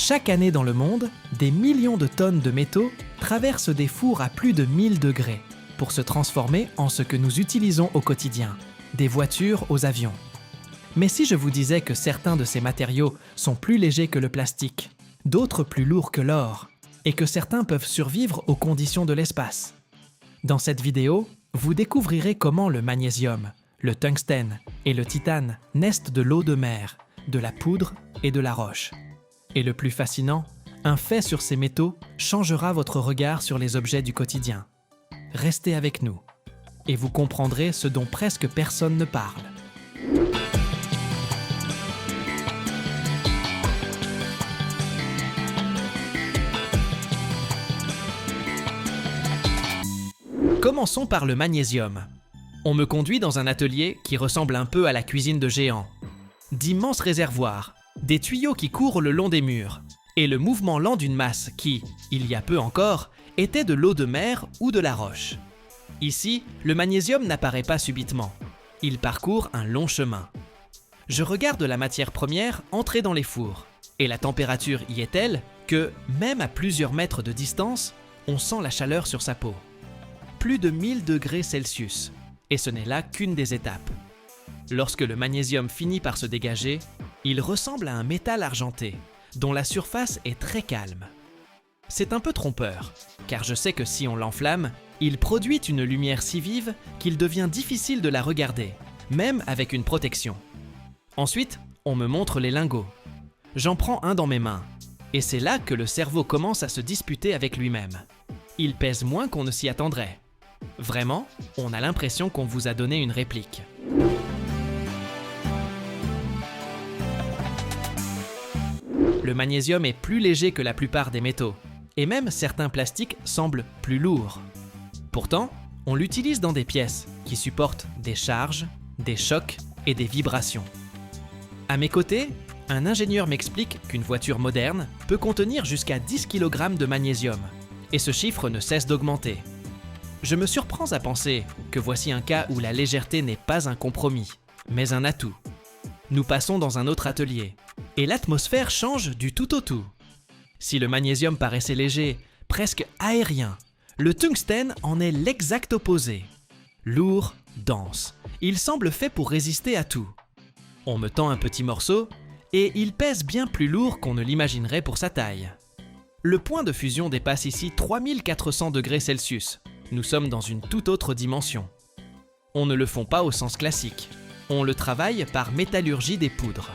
Chaque année dans le monde, des millions de tonnes de métaux traversent des fours à plus de 1000 degrés pour se transformer en ce que nous utilisons au quotidien, des voitures aux avions. Mais si je vous disais que certains de ces matériaux sont plus légers que le plastique, d'autres plus lourds que l'or, et que certains peuvent survivre aux conditions de l'espace? Dans cette vidéo, vous découvrirez comment le magnésium, le tungstène et le titane naissent de l'eau de mer, de la poudre et de la roche. Et le plus fascinant, un fait sur ces métaux changera votre regard sur les objets du quotidien. Restez avec nous, et vous comprendrez ce dont presque personne ne parle. Commençons par le magnésium. On me conduit dans un atelier qui ressemble un peu à la cuisine de géants. D'immenses réservoirs, des tuyaux qui courent le long des murs, et le mouvement lent d'une masse qui, il y a peu encore, était de l'eau de mer ou de la roche. Ici, le magnésium n'apparaît pas subitement. Il parcourt un long chemin. Je regarde la matière première entrer dans les fours, et la température y est telle que, même à plusieurs mètres de distance, on sent la chaleur sur sa peau. Plus de 1000 degrés Celsius, et ce n'est là qu'une des étapes. Lorsque le magnésium finit par se dégager, il ressemble à un métal argenté, dont la surface est très calme. C'est un peu trompeur, car je sais que si on l'enflamme, il produit une lumière si vive qu'il devient difficile de la regarder, même avec une protection. Ensuite, on me montre les lingots. J'en prends un dans mes mains, et c'est là que le cerveau commence à se disputer avec lui-même. Il pèse moins qu'on ne s'y attendrait. Vraiment, on a l'impression qu'on vous a donné une réplique. Le magnésium est plus léger que la plupart des métaux, et même certains plastiques semblent plus lourds. Pourtant, on l'utilise dans des pièces qui supportent des charges, des chocs et des vibrations. À mes côtés, un ingénieur m'explique qu'une voiture moderne peut contenir jusqu'à 10 kg de magnésium, et ce chiffre ne cesse d'augmenter. Je me surprends à penser que voici un cas où la légèreté n'est pas un compromis, mais un atout. Nous passons dans un autre atelier, et l'atmosphère change du tout au tout. Si le magnésium paraissait léger, presque aérien, le tungstène en est l'exact opposé. Lourd, dense, il semble fait pour résister à tout. On me tend un petit morceau, et il pèse bien plus lourd qu'on ne l'imaginerait pour sa taille. Le point de fusion dépasse ici 3400 degrés Celsius. Nous sommes dans une toute autre dimension. On ne le fond pas au sens classique. On le travaille par métallurgie des poudres.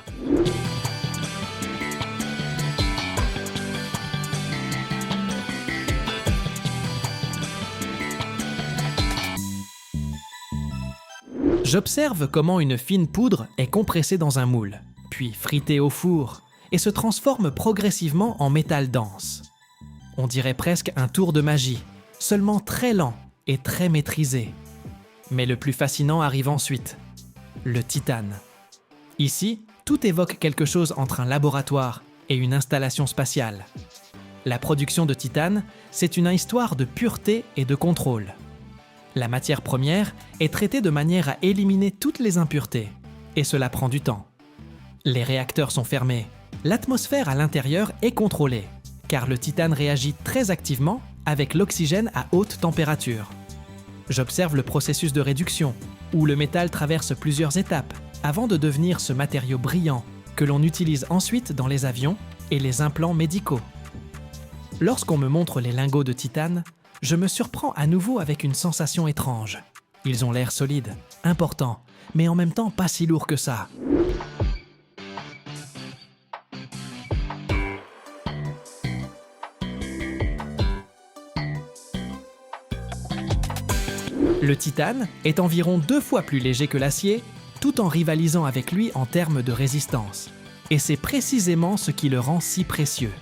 J'observe comment une fine poudre est compressée dans un moule, puis fritée au four, et se transforme progressivement en métal dense. On dirait presque un tour de magie, seulement très lent et très maîtrisé. Mais le plus fascinant arrive ensuite, le titane. Ici, tout évoque quelque chose entre un laboratoire et une installation spatiale. La production de titane, c'est une histoire de pureté et de contrôle. La matière première est traitée de manière à éliminer toutes les impuretés, et cela prend du temps. Les réacteurs sont fermés, l'atmosphère à l'intérieur est contrôlée, car le titane réagit très activement avec l'oxygène à haute température. J'observe le processus de réduction, où le métal traverse plusieurs étapes avant de devenir ce matériau brillant que l'on utilise ensuite dans les avions et les implants médicaux. Lorsqu'on me montre les lingots de titane, je me surprends à nouveau avec une sensation étrange. Ils ont l'air solides, importants, mais en même temps pas si lourds que ça. Le titane est environ 2 fois plus léger que l'acier, tout en rivalisant avec lui en termes de résistance. Et c'est précisément ce qui le rend si précieux.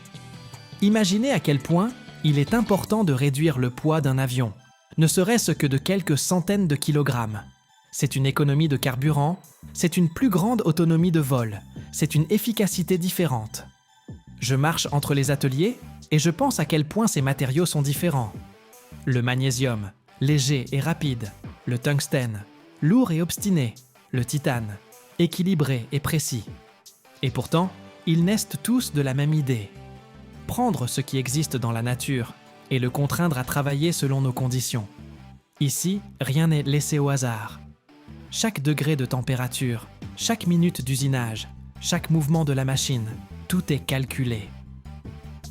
Imaginez à quel point il est important de réduire le poids d'un avion, ne serait-ce que de quelques centaines de kilogrammes. C'est une économie de carburant, c'est une plus grande autonomie de vol, c'est une efficacité différente. Je marche entre les ateliers et je pense à quel point ces matériaux sont différents. Le magnésium, léger et rapide, le tungstène, lourd et obstiné, le titane, équilibré et précis. Et pourtant, ils naissent tous de la même idée, prendre ce qui existe dans la nature et le contraindre à travailler selon nos conditions. Ici, rien n'est laissé au hasard. Chaque degré de température, chaque minute d'usinage, chaque mouvement de la machine, tout est calculé.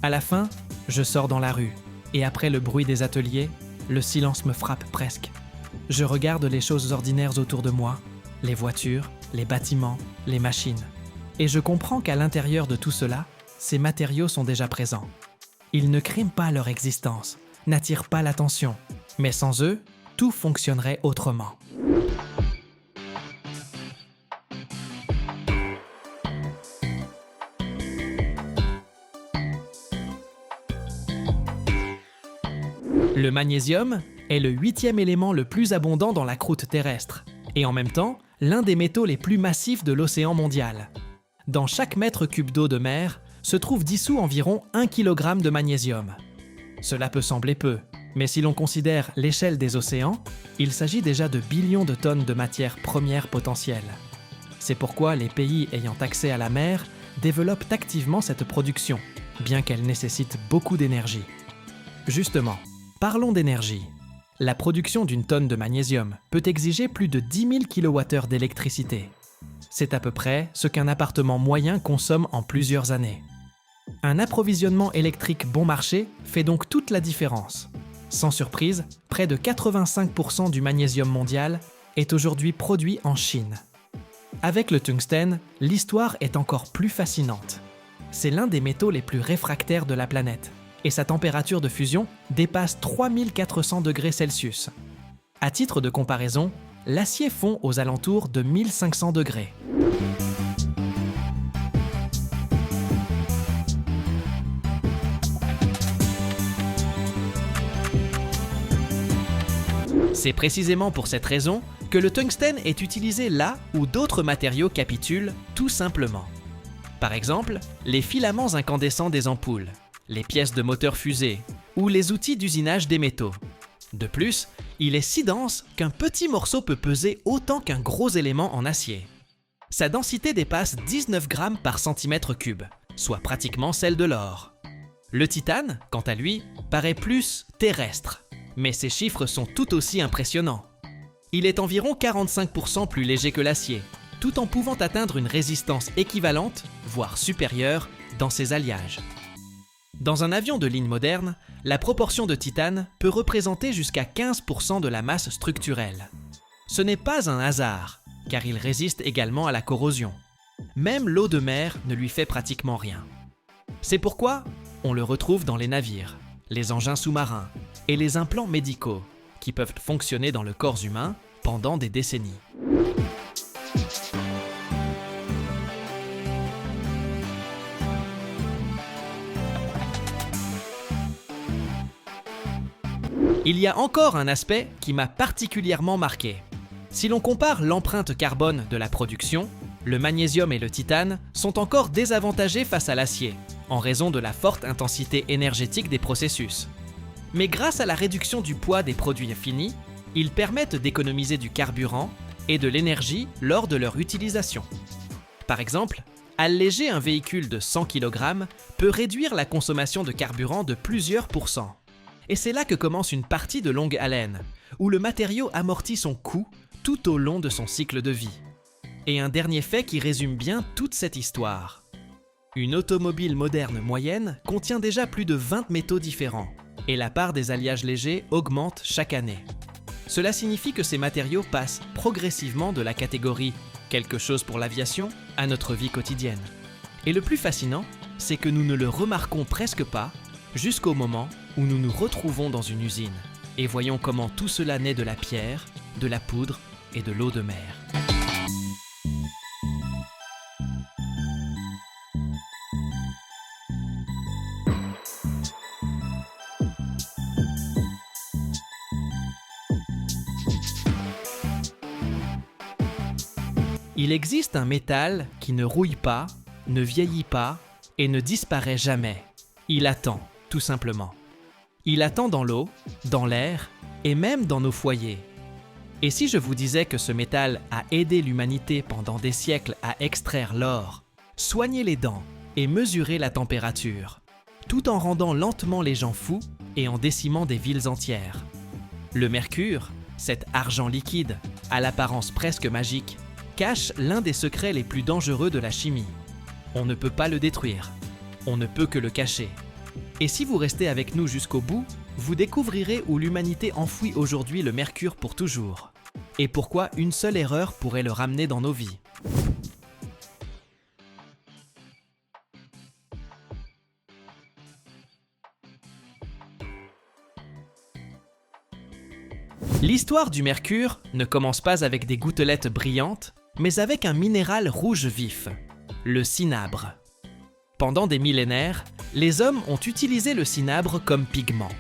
À la fin, je sors dans la rue, et après le bruit des ateliers, le silence me frappe presque. Je regarde les choses ordinaires autour de moi, les voitures, les bâtiments, les machines. Et je comprends qu'à l'intérieur de tout cela, ces matériaux sont déjà présents. Ils ne criment pas leur existence, n'attirent pas l'attention, mais sans eux, tout fonctionnerait autrement. Le magnésium est le 8e élément le plus abondant dans la croûte terrestre, et en même temps, l'un des métaux les plus massifs de l'océan mondial. Dans chaque mètre cube d'eau de mer se trouve dissous environ 1 kg de magnésium. Cela peut sembler peu, mais si l'on considère l'échelle des océans, il s'agit déjà de billions de tonnes de matières premières potentielles. C'est pourquoi les pays ayant accès à la mer développent activement cette production, bien qu'elle nécessite beaucoup d'énergie. Justement, parlons d'énergie. La production d'une tonne de magnésium peut exiger plus de 10 000 kWh d'électricité. C'est à peu près ce qu'un appartement moyen consomme en plusieurs années. Un approvisionnement électrique bon marché fait donc toute la différence. Sans surprise, près de 85% du magnésium mondial est aujourd'hui produit en Chine. Avec le tungstène, l'histoire est encore plus fascinante. C'est l'un des métaux les plus réfractaires de la planète, et sa température de fusion dépasse 3400 degrés Celsius. À titre de comparaison, l'acier fond aux alentours de 1500 degrés. C'est précisément pour cette raison que le tungstène est utilisé là où d'autres matériaux capitulent tout simplement. Par exemple, les filaments incandescents des ampoules, les pièces de moteur fusée ou les outils d'usinage des métaux. De plus, il est si dense qu'un petit morceau peut peser autant qu'un gros élément en acier. Sa densité dépasse 19 grammes par centimètre cube, soit pratiquement celle de l'or. Le titane, quant à lui, paraît plus terrestre, mais ses chiffres sont tout aussi impressionnants. Il est environ 45% plus léger que l'acier, tout en pouvant atteindre une résistance équivalente, voire supérieure, dans ses alliages. Dans un avion de ligne moderne, la proportion de titane peut représenter jusqu'à 15% de la masse structurelle. Ce n'est pas un hasard, car il résiste également à la corrosion. Même l'eau de mer ne lui fait pratiquement rien. C'est pourquoi on le retrouve dans les navires, les engins sous-marins et les implants médicaux, qui peuvent fonctionner dans le corps humain pendant des décennies. Il y a encore un aspect qui m'a particulièrement marqué. Si l'on compare l'empreinte carbone de la production, le magnésium et le titane sont encore désavantagés face à l'acier, en raison de la forte intensité énergétique des processus. Mais grâce à la réduction du poids des produits finis, ils permettent d'économiser du carburant et de l'énergie lors de leur utilisation. Par exemple, alléger un véhicule de 100 kg peut réduire la consommation de carburant de plusieurs pourcents. Et c'est là que commence une partie de longue haleine, où le matériau amortit son coût tout au long de son cycle de vie. Et un dernier fait qui résume bien toute cette histoire. Une automobile moderne moyenne contient déjà plus de 20 métaux différents, et la part des alliages légers augmente chaque année. Cela signifie que ces matériaux passent progressivement de la catégorie « quelque chose pour l'aviation » à notre vie quotidienne. Et le plus fascinant, c'est que nous ne le remarquons presque pas jusqu'au moment où nous nous retrouvons dans une usine et voyons comment tout cela naît de la pierre, de la poudre et de l'eau de mer. Il existe un métal qui ne rouille pas, ne vieillit pas et ne disparaît jamais. Il attend, tout simplement. Il attend dans l'eau, dans l'air et même dans nos foyers. Et si je vous disais que ce métal a aidé l'humanité pendant des siècles à extraire l'or, soigner les dents et mesurer la température, tout en rendant lentement les gens fous et en décimant des villes entières. Le mercure, cet argent liquide, à l'apparence presque magique, cache l'un des secrets les plus dangereux de la chimie. On ne peut pas le détruire, on ne peut que le cacher. Et si vous restez avec nous jusqu'au bout, vous découvrirez où l'humanité enfouit aujourd'hui le mercure pour toujours, et pourquoi une seule erreur pourrait le ramener dans nos vies. L'histoire du mercure ne commence pas avec des gouttelettes brillantes, mais avec un minéral rouge vif, le cinabre. Pendant des millénaires, les hommes ont utilisé le cinabre comme pigment.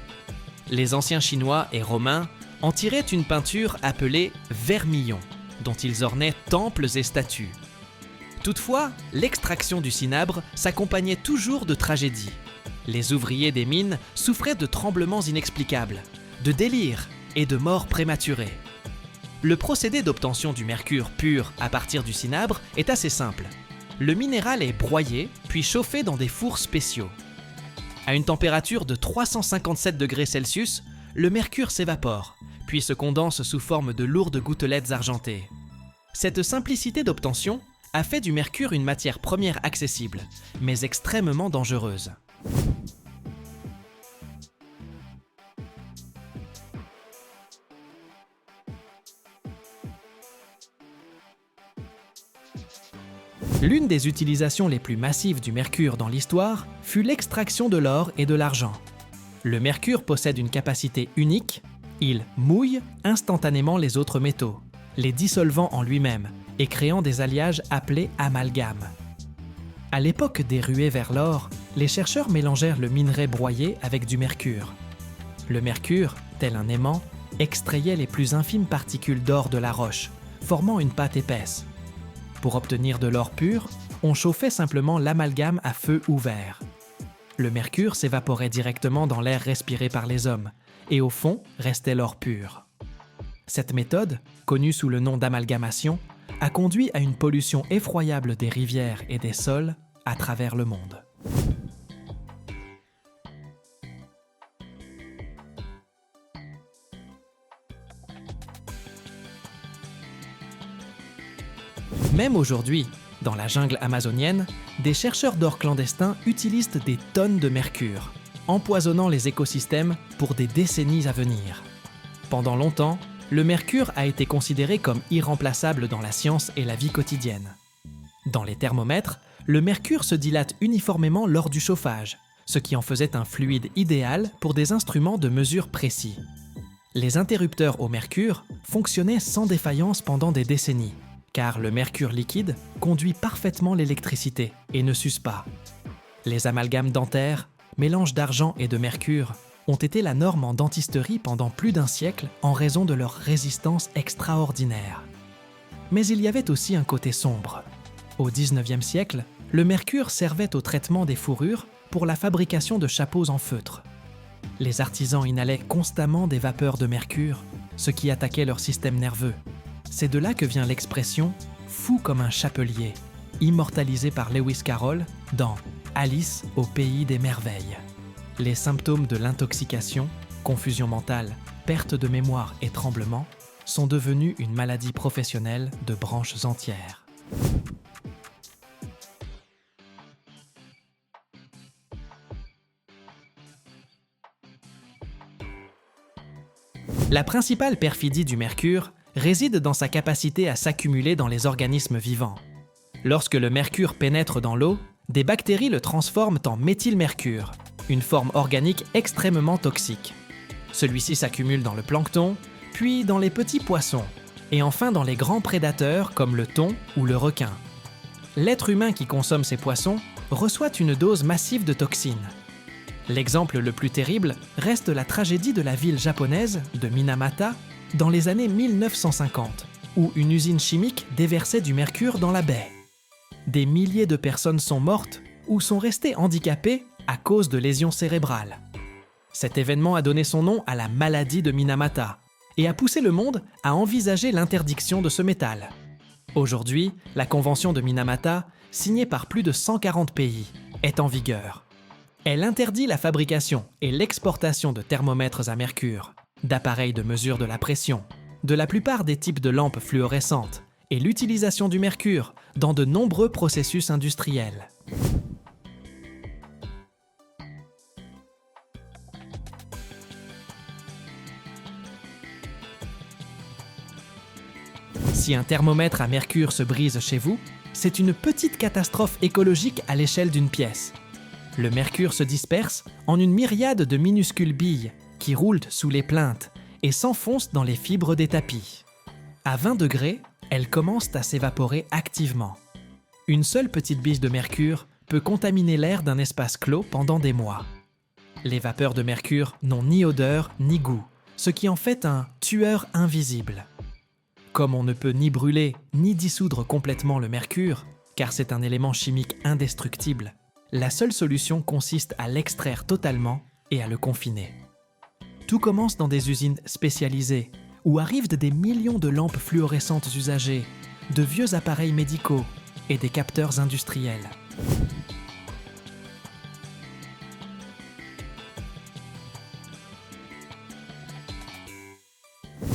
Les anciens Chinois et Romains en tiraient une peinture appelée vermillon, dont ils ornaient temples et statues. Toutefois, l'extraction du cinabre s'accompagnait toujours de tragédies. Les ouvriers des mines souffraient de tremblements inexplicables, de délires et de morts prématurées. Le procédé d'obtention du mercure pur à partir du cinabre est assez simple. Le minéral est broyé, puis chauffé dans des fours spéciaux. À une température de 357 degrés Celsius, le mercure s'évapore, puis se condense sous forme de lourdes gouttelettes argentées. Cette simplicité d'obtention a fait du mercure une matière première accessible, mais extrêmement dangereuse. L'une des utilisations les plus massives du mercure dans l'histoire fut l'extraction de l'or et de l'argent. Le mercure possède une capacité unique, il mouille instantanément les autres métaux, les dissolvant en lui-même et créant des alliages appelés amalgames. À l'époque des ruées vers l'or, les chercheurs mélangèrent le minerai broyé avec du mercure. Le mercure, tel un aimant, extrayait les plus infimes particules d'or de la roche, formant une pâte épaisse. Pour obtenir de l'or pur, on chauffait simplement l'amalgame à feu ouvert. Le mercure s'évaporait directement dans l'air respiré par les hommes, et au fond restait l'or pur. Cette méthode, connue sous le nom d'amalgamation, a conduit à une pollution effroyable des rivières et des sols à travers le monde. Même aujourd'hui, dans la jungle amazonienne, des chercheurs d'or clandestins utilisent des tonnes de mercure, empoisonnant les écosystèmes pour des décennies à venir. Pendant longtemps, le mercure a été considéré comme irremplaçable dans la science et la vie quotidienne. Dans les thermomètres, le mercure se dilate uniformément lors du chauffage, ce qui en faisait un fluide idéal pour des instruments de mesure précis. Les interrupteurs au mercure fonctionnaient sans défaillance pendant des décennies, car le mercure liquide conduit parfaitement l'électricité et ne s'use pas. Les amalgames dentaires, mélange d'argent et de mercure, ont été la norme en dentisterie pendant plus d'un siècle en raison de leur résistance extraordinaire. Mais il y avait aussi un côté sombre. Au XIXe siècle, le mercure servait au traitement des fourrures pour la fabrication de chapeaux en feutre. Les artisans inhalaient constamment des vapeurs de mercure, ce qui attaquait leur système nerveux. C'est de là que vient l'expression « fou comme un chapelier », immortalisée par Lewis Carroll dans « Alice au pays des merveilles ». Les symptômes de l'intoxication, confusion mentale, perte de mémoire et tremblement sont devenus une maladie professionnelle de branches entières. La principale perfidie du mercure réside dans sa capacité à s'accumuler dans les organismes vivants. Lorsque le mercure pénètre dans l'eau, des bactéries le transforment en méthylmercure, une forme organique extrêmement toxique. Celui-ci s'accumule dans le plancton, puis dans les petits poissons, et enfin dans les grands prédateurs comme le thon ou le requin. L'être humain qui consomme ces poissons reçoit une dose massive de toxines. L'exemple le plus terrible reste la tragédie de la ville japonaise de Minamata dans les années 1950, où une usine chimique déversait du mercure dans la baie. Des milliers de personnes sont mortes ou sont restées handicapées à cause de lésions cérébrales. Cet événement a donné son nom à la maladie de Minamata et a poussé le monde à envisager l'interdiction de ce métal. Aujourd'hui, la convention de Minamata, signée par plus de 140 pays, est en vigueur. Elle interdit la fabrication et l'exportation de thermomètres à mercure, d'appareils de mesure de la pression, de la plupart des types de lampes fluorescentes et l'utilisation du mercure dans de nombreux processus industriels. Si un thermomètre à mercure se brise chez vous, c'est une petite catastrophe écologique à l'échelle d'une pièce. Le mercure se disperse en une myriade de minuscules billes qui roulent sous les plinthes et s'enfoncent dans les fibres des tapis. À 20 degrés, elles commencent à s'évaporer activement. Une seule petite bille de mercure peut contaminer l'air d'un espace clos pendant des mois. Les vapeurs de mercure n'ont ni odeur ni goût, ce qui en fait un tueur invisible. Comme on ne peut ni brûler ni dissoudre complètement le mercure, car c'est un élément chimique indestructible, la seule solution consiste à l'extraire totalement et à le confiner. Tout commence dans des usines spécialisées, où arrivent des millions de lampes fluorescentes usagées, de vieux appareils médicaux et des capteurs industriels.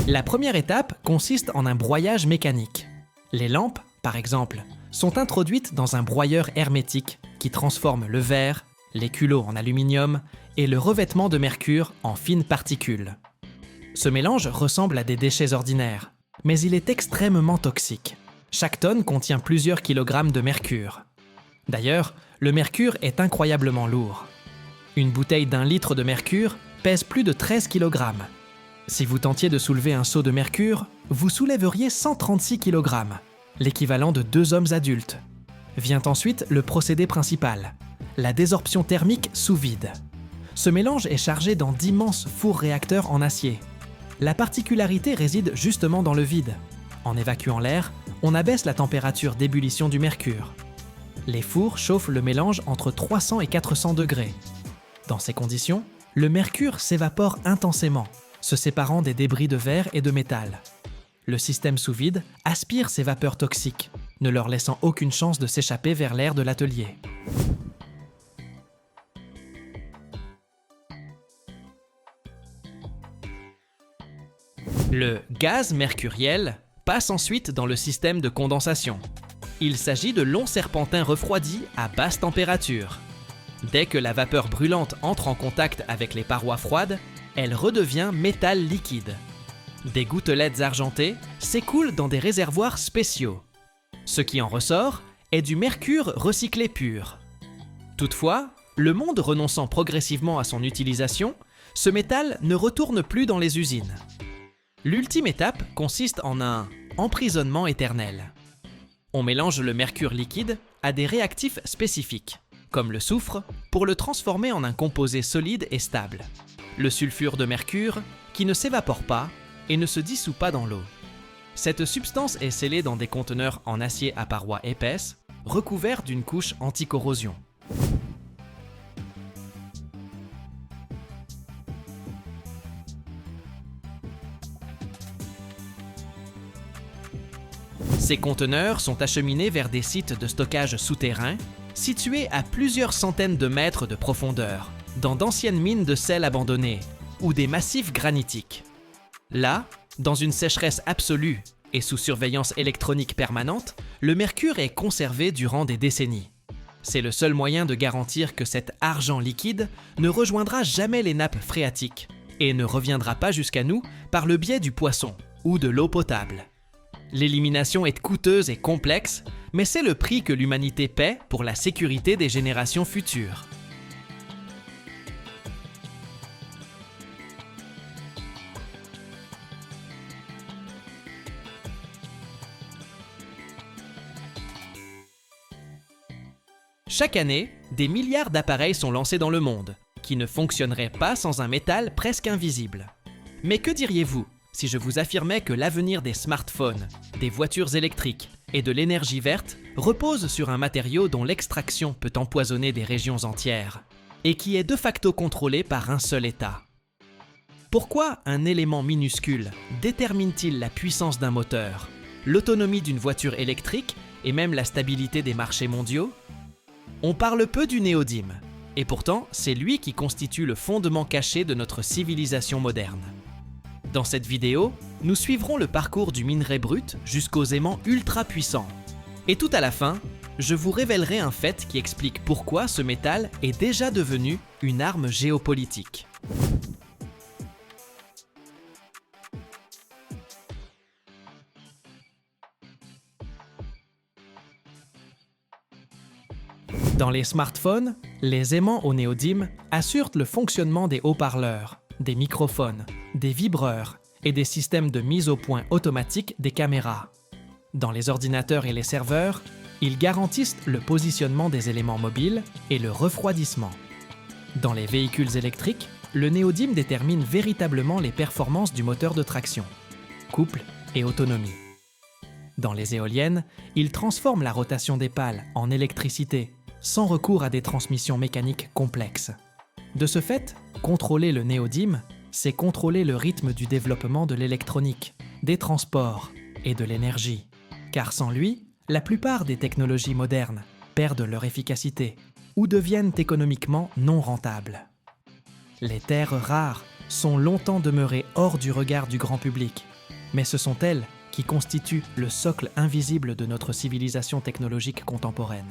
La première étape consiste en un broyage mécanique. Les lampes, par exemple, sont introduites dans un broyeur hermétique qui transforme le verre, les culots en aluminium et le revêtement de mercure en fines particules. Ce mélange ressemble à des déchets ordinaires, mais il est extrêmement toxique. Chaque tonne contient plusieurs kilogrammes de mercure. D'ailleurs, le mercure est incroyablement lourd. Une bouteille d'1 litre de mercure pèse plus de 13 kg. Si vous tentiez de soulever un seau de mercure, vous soulèveriez 136 kg, l'équivalent de 2 hommes adultes. Vient ensuite le procédé principal, la désorption thermique sous vide. Ce mélange est chargé dans d'immenses fours réacteurs en acier. La particularité réside justement dans le vide. En évacuant l'air, on abaisse la température d'ébullition du mercure. Les fours chauffent le mélange entre 300 et 400 degrés. Dans ces conditions, le mercure s'évapore intensément, se séparant des débris de verre et de métal. Le système sous vide aspire ces vapeurs toxiques, ne leur laissant aucune chance de s'échapper vers l'air de l'atelier. Le gaz mercuriel passe ensuite dans le système de condensation. Il s'agit de longs serpentins refroidis à basse température. Dès que la vapeur brûlante entre en contact avec les parois froides, elle redevient métal liquide. Des gouttelettes argentées s'écoulent dans des réservoirs spéciaux. Ce qui en ressort est du mercure recyclé pur. Toutefois, le monde renonçant progressivement à son utilisation, ce métal ne retourne plus dans les usines. L'ultime étape consiste en un emprisonnement éternel. On mélange le mercure liquide à des réactifs spécifiques, comme le soufre, pour le transformer en un composé solide et stable. Le sulfure de mercure, qui ne s'évapore pas et ne se dissout pas dans l'eau. Cette substance est scellée dans des conteneurs en acier à parois épaisses, recouverts d'une couche anti-corrosion. Ces conteneurs sont acheminés vers des sites de stockage souterrains, situés à plusieurs centaines de mètres de profondeur, dans d'anciennes mines de sel abandonnées ou des massifs granitiques. Là, dans une sécheresse absolue et sous surveillance électronique permanente, le mercure est conservé durant des décennies. C'est le seul moyen de garantir que cet argent liquide ne rejoindra jamais les nappes phréatiques et ne reviendra pas jusqu'à nous par le biais du poisson ou de l'eau potable. L'élimination est coûteuse et complexe, mais c'est le prix que l'humanité paie pour la sécurité des générations futures. Chaque année, des milliards d'appareils sont lancés dans le monde, qui ne fonctionneraient pas sans un métal presque invisible. Mais que diriez-vous si je vous affirmais que l'avenir des smartphones, des voitures électriques et de l'énergie verte repose sur un matériau dont l'extraction peut empoisonner des régions entières, et qui est de facto contrôlé par un seul État? Pourquoi un élément minuscule détermine-t-il la puissance d'un moteur, l'autonomie d'une voiture électrique et même la stabilité des marchés mondiaux? On parle peu du néodyme, Et pourtant, c'est lui qui constitue le fondement caché de notre civilisation moderne. Dans cette vidéo, nous suivrons le parcours du minerai brut jusqu'aux aimants ultra puissants. Et tout à la fin, je vous révélerai un fait qui explique pourquoi ce métal est déjà devenu une arme géopolitique. Dans les smartphones, les aimants au néodyme assurent le fonctionnement des haut-parleurs, des microphones, des vibreurs et des systèmes de mise au point automatique des caméras. Dans les ordinateurs et les serveurs, ils garantissent le positionnement des éléments mobiles et le refroidissement. Dans les véhicules électriques, le néodyme détermine véritablement les performances du moteur de traction, couple et autonomie. Dans les éoliennes, il transforme la rotation des pales en électricité, sans recours à des transmissions mécaniques complexes. De ce fait, contrôler le néodyme, c'est contrôler le rythme du développement de l'électronique, des transports et de l'énergie. Car sans lui, la plupart des technologies modernes perdent leur efficacité ou deviennent économiquement non rentables. Les terres rares sont longtemps demeurées hors du regard du grand public, mais ce sont elles qui constituent le socle invisible de notre civilisation technologique contemporaine.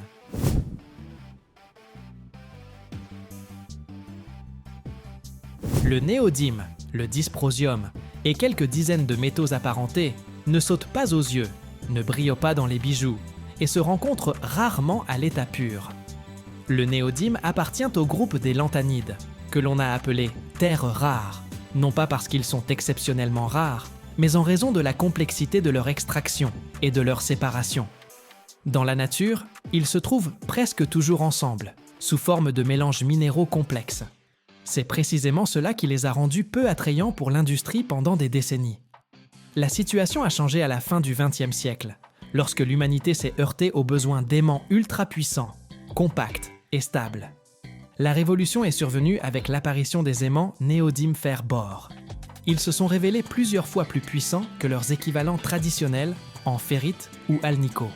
Le néodyme, le dysprosium et quelques dizaines de métaux apparentés ne sautent pas aux yeux, ne brillent pas dans les bijoux et se rencontrent rarement à l'état pur. Le néodyme appartient au groupe des lanthanides, que l'on a appelé terres rares, non pas parce qu'ils sont exceptionnellement rares, mais en raison de la complexité de leur extraction et de leur séparation. Dans la nature, ils se trouvent presque toujours ensemble, sous forme de mélanges minéraux complexes. C'est précisément cela qui les a rendus peu attrayants pour l'industrie pendant des décennies. La situation a changé à la fin du XXe siècle, lorsque l'humanité s'est heurtée aux besoins d'aimants ultra puissants, compacts et stables. La révolution est survenue avec l'apparition des aimants néodyme-fer-bore. Ils se sont révélés plusieurs fois plus puissants que leurs équivalents traditionnels en ferrite ou alnico.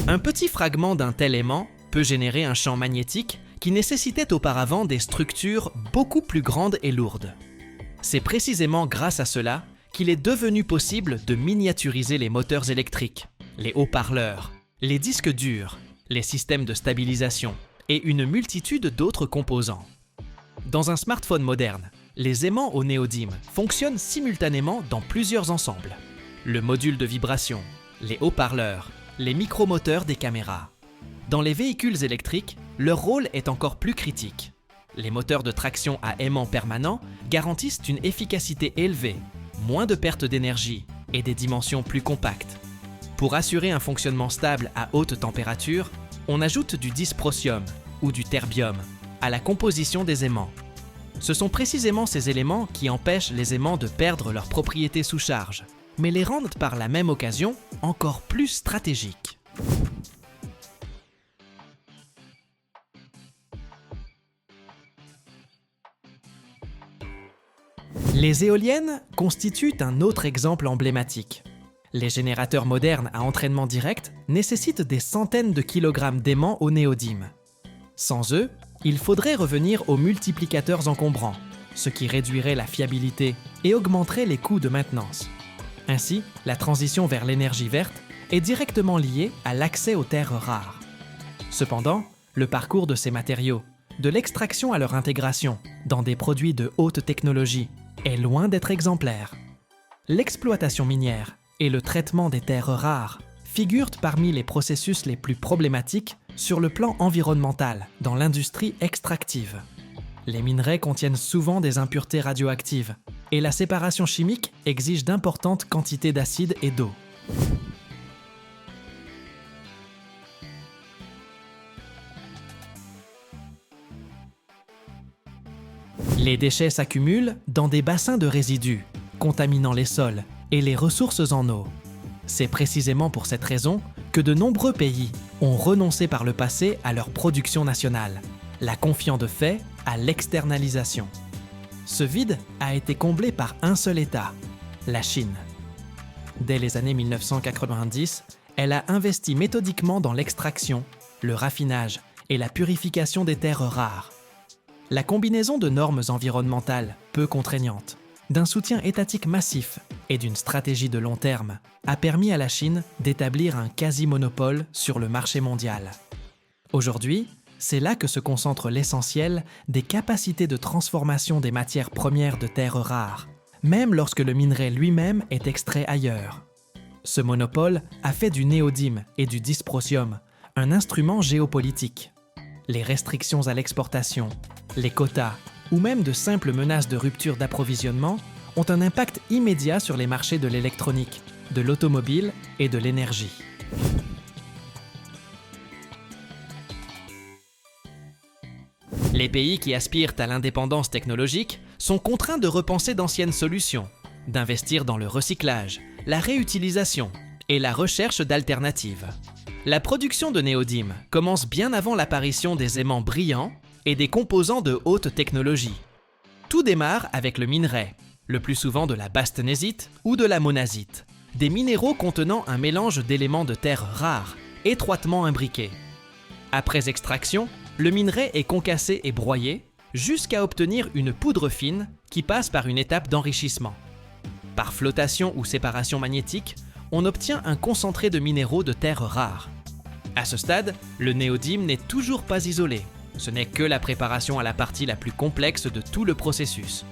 Un petit fragment d'un tel aimant peut générer un champ magnétique qui nécessitait auparavant des structures beaucoup plus grandes et lourdes. C'est précisément grâce à cela qu'il est devenu possible de miniaturiser les moteurs électriques, les haut-parleurs, les disques durs, les systèmes de stabilisation et une multitude d'autres composants. Dans un smartphone moderne, les aimants au néodyme fonctionnent simultanément dans plusieurs ensembles. Le module de vibration, les haut-parleurs, les micromoteurs des caméras. Dans les véhicules électriques, leur rôle est encore plus critique. Les moteurs de traction à aimant permanent garantissent une efficacité élevée, moins de pertes d'énergie et des dimensions plus compactes. Pour assurer un fonctionnement stable à haute température, on ajoute du dysprosium ou du terbium à la composition des aimants. Ce sont précisément ces éléments qui empêchent les aimants de perdre leurs propriétés sous charge, mais les rendent par la même occasion encore plus stratégiques. Les éoliennes constituent un autre exemple emblématique. Les générateurs modernes à entraînement direct nécessitent des centaines de kilogrammes d'aimants au néodyme. Sans eux, il faudrait revenir aux multiplicateurs encombrants, ce qui réduirait la fiabilité et augmenterait les coûts de maintenance. Ainsi, la transition vers l'énergie verte est directement liée à l'accès aux terres rares. Cependant, le parcours de ces matériaux, de l'extraction à leur intégration dans des produits de haute technologie, est loin d'être exemplaire. L'exploitation minière et le traitement des terres rares figurent parmi les processus les plus problématiques sur le plan environnemental dans l'industrie extractive. Les minerais contiennent souvent des impuretés radioactives et la séparation chimique exige d'importantes quantités d'acide et d'eau. Les déchets s'accumulent dans des bassins de résidus, contaminant les sols et les ressources en eau. C'est précisément pour cette raison que de nombreux pays ont renoncé par le passé à leur production nationale, la confiant de fait à l'externalisation. Ce vide a été comblé par un seul État, la Chine. Dès les années 1990, elle a investi méthodiquement dans l'extraction, le raffinage et la purification des terres rares. La combinaison de normes environnementales peu contraignantes, d'un soutien étatique massif et d'une stratégie de long terme a permis à la Chine d'établir un quasi-monopole sur le marché mondial. Aujourd'hui, c'est là que se concentre l'essentiel des capacités de transformation des matières premières de terres rares, même lorsque le minerai lui-même est extrait ailleurs. Ce monopole a fait du néodyme et du dysprosium un instrument géopolitique. Les restrictions à l'exportation, les quotas ou même de simples menaces de rupture d'approvisionnement ont un impact immédiat sur les marchés de l'électronique, de l'automobile et de l'énergie. Les pays qui aspirent à l'indépendance technologique sont contraints de repenser d'anciennes solutions, d'investir dans le recyclage, la réutilisation et la recherche d'alternatives. La production de néodyme commence bien avant l'apparition des aimants brillants et des composants de haute technologie. Tout démarre avec le minerai, le plus souvent de la basténésite ou de la monazite, des minéraux contenant un mélange d'éléments de terre rares, étroitement imbriqués. Après extraction, le minerai est concassé et broyé jusqu'à obtenir une poudre fine qui passe par une étape d'enrichissement. Par flottation ou séparation magnétique, on obtient un concentré de minéraux de terre rares. À ce stade, le néodyme n'est toujours pas isolé. Ce n'est que la préparation à la partie la plus complexe de tout le processus.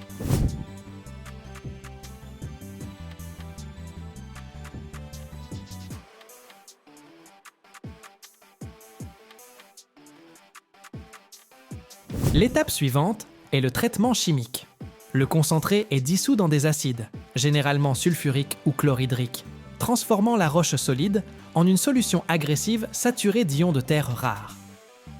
L'étape suivante est le traitement chimique. Le concentré est dissous dans des acides, généralement sulfuriques ou chlorhydriques, transformant la roche solide en une solution agressive saturée d'ions de terre rares.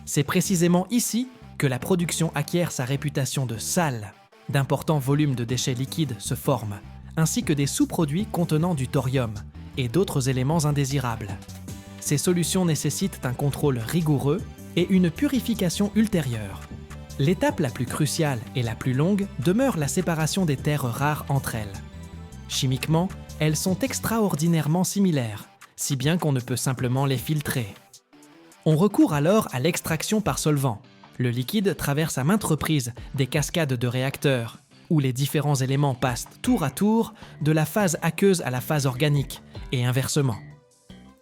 C'est précisément ici que la production acquiert sa réputation de sale. D'importants volumes de déchets liquides se forment, ainsi que des sous-produits contenant du thorium et d'autres éléments indésirables. Ces solutions nécessitent un contrôle rigoureux et une purification ultérieure. L'étape la plus cruciale et la plus longue demeure la séparation des terres rares entre elles. Chimiquement, elles sont extraordinairement similaires, si bien qu'on ne peut simplement les filtrer. On recourt alors à l'extraction par solvant. Le liquide traverse à maintes reprises des cascades de réacteurs, où les différents éléments passent tour à tour de la phase aqueuse à la phase organique, et inversement.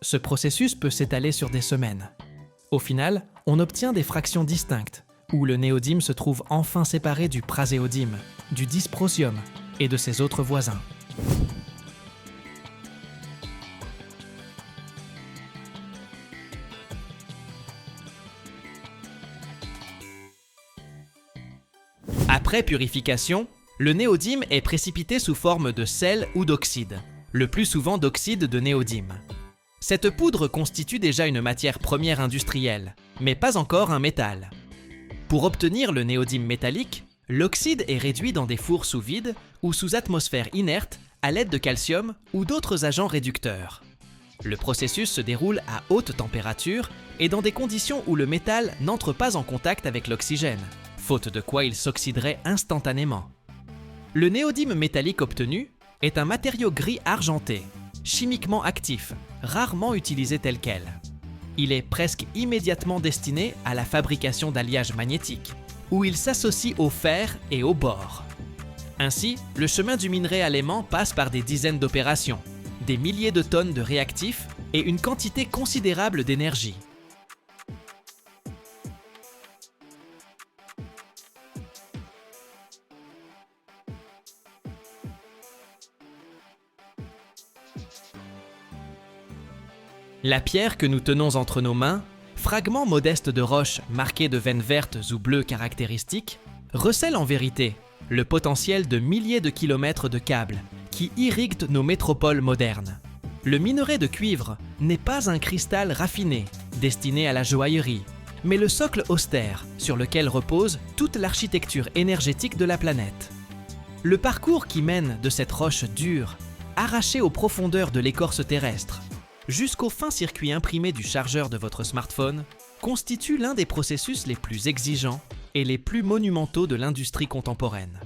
Ce processus peut s'étaler sur des semaines. Au final, on obtient des fractions distinctes, où le néodyme se trouve enfin séparé du praséodyme, du dysprosium et de ses autres voisins. Après purification, le néodyme est précipité sous forme de sel ou d'oxyde, le plus souvent d'oxyde de néodyme. Cette poudre constitue déjà une matière première industrielle, mais pas encore un métal. Pour obtenir le néodyme métallique, l'oxyde est réduit dans des fours sous vide ou sous atmosphère inerte à l'aide de calcium ou d'autres agents réducteurs. Le processus se déroule à haute température et dans des conditions où le métal n'entre pas en contact avec l'oxygène, faute de quoi il s'oxyderait instantanément. Le néodyme métallique obtenu est un matériau gris argenté, chimiquement actif, rarement utilisé tel quel. Il est presque immédiatement destiné à la fabrication d'alliages magnétiques, où il s'associe au fer et au bore. Ainsi, le chemin du minerai à l'aimant passe par des dizaines d'opérations, des milliers de tonnes de réactifs et une quantité considérable d'énergie. La pierre que nous tenons entre nos mains, fragment modeste de roche marqué de veines vertes ou bleues caractéristiques, recèle en vérité le potentiel de milliers de kilomètres de câbles qui irriguent nos métropoles modernes. Le minerai de cuivre n'est pas un cristal raffiné, destiné à la joaillerie, mais le socle austère sur lequel repose toute l'architecture énergétique de la planète. Le parcours qui mène de cette roche dure, arrachée aux profondeurs de l'écorce terrestre, jusqu'au fin circuit imprimé du chargeur de votre smartphone, constitue l'un des processus les plus exigeants et les plus monumentaux de l'industrie contemporaine.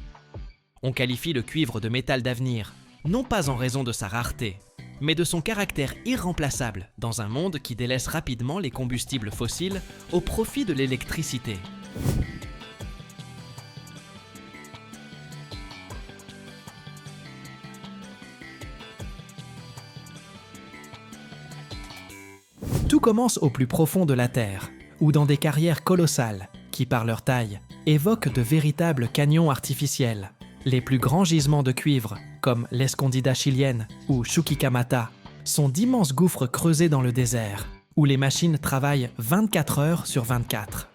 On qualifie le cuivre de métal d'avenir, non pas en raison de sa rareté, mais de son caractère irremplaçable dans un monde qui délaisse rapidement les combustibles fossiles au profit de l'électricité. Tout commence au plus profond de la Terre, ou dans des carrières colossales, qui par leur taille, évoquent de véritables canyons artificiels. Les plus grands gisements de cuivre, comme l'Escondida chilienne ou Chuquicamata, sont d'immenses gouffres creusés dans le désert, où les machines travaillent 24 heures sur 24.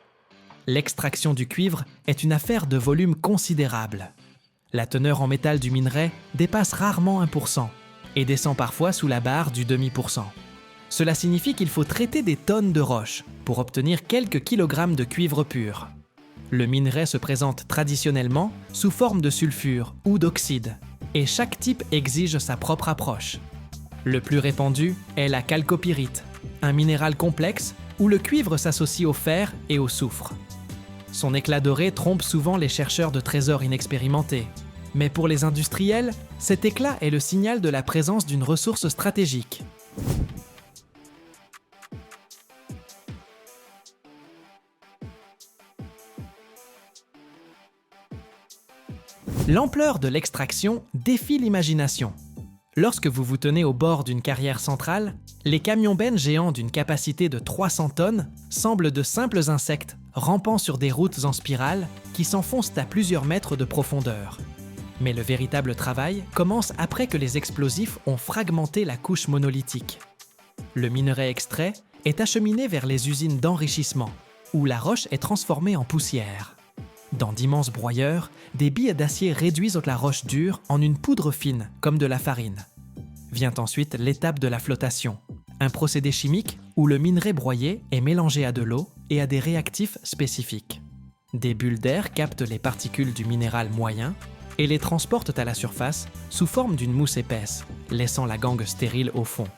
L'extraction du cuivre est une affaire de volume considérable. La teneur en métal du minerai dépasse rarement 1% et descend parfois sous la barre du demi%. Cela signifie qu'il faut traiter des tonnes de roches pour obtenir quelques kilogrammes de cuivre pur. Le minerai se présente traditionnellement sous forme de sulfure ou d'oxyde, et chaque type exige sa propre approche. Le plus répandu est la chalcopyrite, un minéral complexe où le cuivre s'associe au fer et au soufre. Son éclat doré trompe souvent les chercheurs de trésors inexpérimentés, mais pour les industriels, cet éclat est le signal de la présence d'une ressource stratégique. L'ampleur de l'extraction défie l'imagination. Lorsque vous vous tenez au bord d'une carrière centrale, les camions-bennes géants d'une capacité de 300 tonnes semblent de simples insectes rampant sur des routes en spirale qui s'enfoncent à plusieurs mètres de profondeur. Mais le véritable travail commence après que les explosifs ont fragmenté la couche monolithique. Le minerai extrait est acheminé vers les usines d'enrichissement, où la roche est transformée en poussière. Dans d'immenses broyeurs, des billes d'acier réduisent la roche dure en une poudre fine, comme de la farine. Vient ensuite l'étape de la flottation, un procédé chimique où le minerai broyé est mélangé à de l'eau et à des réactifs spécifiques. Des bulles d'air captent les particules du minéral moyen et les transportent à la surface sous forme d'une mousse épaisse, laissant la gangue stérile au fond.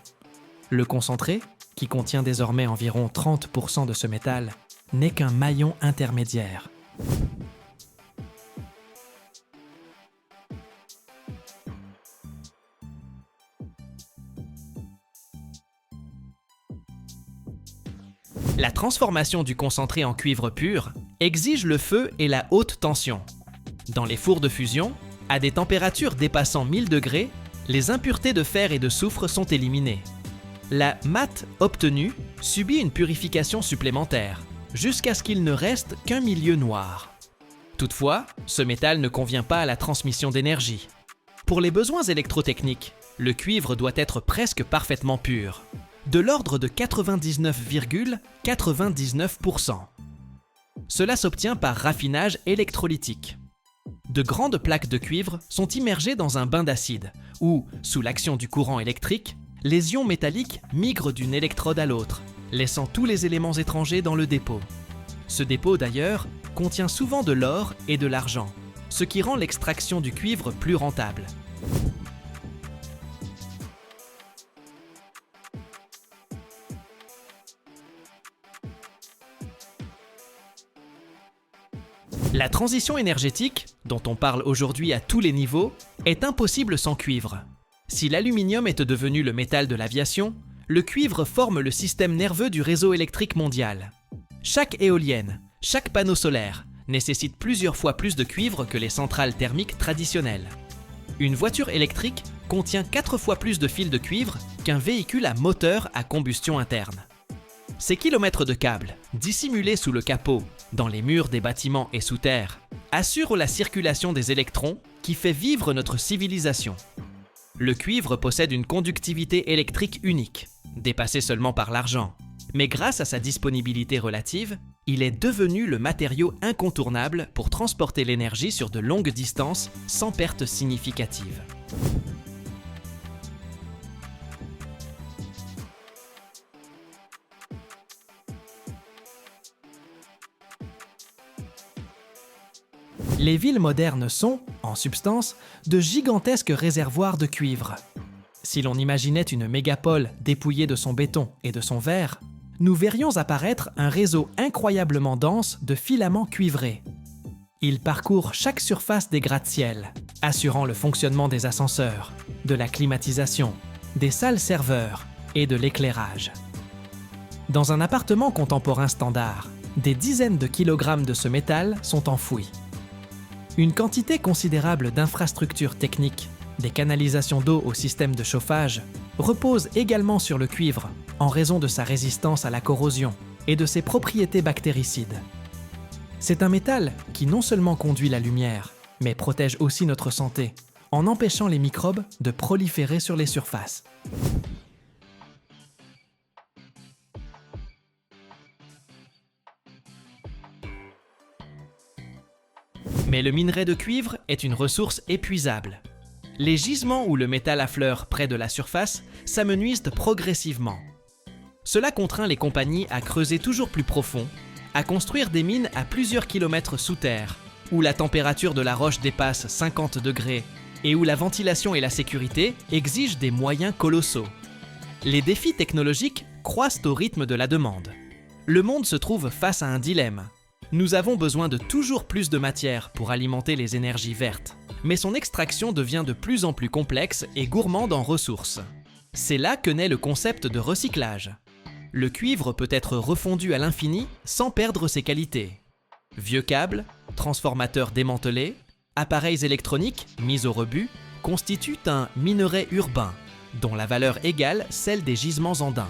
Le concentré, qui contient désormais environ 30% de ce métal, n'est qu'un maillon intermédiaire. La transformation du concentré en cuivre pur exige le feu et la haute tension. Dans les fours de fusion, à des températures dépassant 1000 degrés, les impuretés de fer et de soufre sont éliminées. La mate obtenue subit une purification supplémentaire, jusqu'à ce qu'il ne reste qu'un milieu noir. Toutefois, ce métal ne convient pas à la transmission d'énergie. Pour les besoins électrotechniques, le cuivre doit être presque parfaitement pur, de l'ordre de 99,99%. Cela s'obtient par raffinage électrolytique. De grandes plaques de cuivre sont immergées dans un bain d'acide, où, sous l'action du courant électrique, les ions métalliques migrent d'une électrode à l'autre, laissant tous les éléments étrangers dans le dépôt. Ce dépôt, d'ailleurs, contient souvent de l'or et de l'argent, ce qui rend l'extraction du cuivre plus rentable. La transition énergétique, dont on parle aujourd'hui à tous les niveaux, est impossible sans cuivre. Si l'aluminium est devenu le métal de l'aviation, le cuivre forme le système nerveux du réseau électrique mondial. Chaque éolienne, chaque panneau solaire nécessite plusieurs fois plus de cuivre que les centrales thermiques traditionnelles. Une voiture électrique contient 4 fois plus de fils de cuivre qu'un véhicule à moteur à combustion interne. Ces kilomètres de câbles, dissimulés sous le capot, dans les murs des bâtiments et sous terre, assurent la circulation des électrons qui fait vivre notre civilisation. Le cuivre possède une conductivité électrique unique, dépassée seulement par l'argent. Mais grâce à sa disponibilité relative, il est devenu le matériau incontournable pour transporter l'énergie sur de longues distances sans perte significative. Les villes modernes sont, en substance, de gigantesques réservoirs de cuivre. Si l'on imaginait une mégapole dépouillée de son béton et de son verre, nous verrions apparaître un réseau incroyablement dense de filaments cuivrés. Ils parcourent chaque surface des gratte-ciel, assurant le fonctionnement des ascenseurs, de la climatisation des salles serveurs et de l'éclairage. Dans un appartement contemporain standard, des dizaines de kilogrammes de ce métal sont enfouis. Une quantité considérable d'infrastructures techniques, des canalisations d'eau au système de chauffage, repose également sur le cuivre en raison de sa résistance à la corrosion et de ses propriétés bactéricides. C'est un métal qui non seulement conduit la lumière, mais protège aussi notre santé, en empêchant les microbes de proliférer sur les surfaces. Mais le minerai de cuivre est une ressource épuisable. Les gisements où le métal affleure près de la surface s'amenuisent progressivement. Cela contraint les compagnies à creuser toujours plus profond, à construire des mines à plusieurs kilomètres sous terre, où la température de la roche dépasse 50 degrés et où la ventilation et la sécurité exigent des moyens colossaux. Les défis technologiques croissent au rythme de la demande. Le monde se trouve face à un dilemme. Nous avons besoin de toujours plus de matière pour alimenter les énergies vertes, mais son extraction devient de plus en plus complexe et gourmande en ressources. C'est là que naît le concept de recyclage. Le cuivre peut être refondu à l'infini sans perdre ses qualités. Vieux câbles, transformateurs démantelés, appareils électroniques mis au rebut constituent un minerai urbain, dont la valeur égale celle des gisements andins.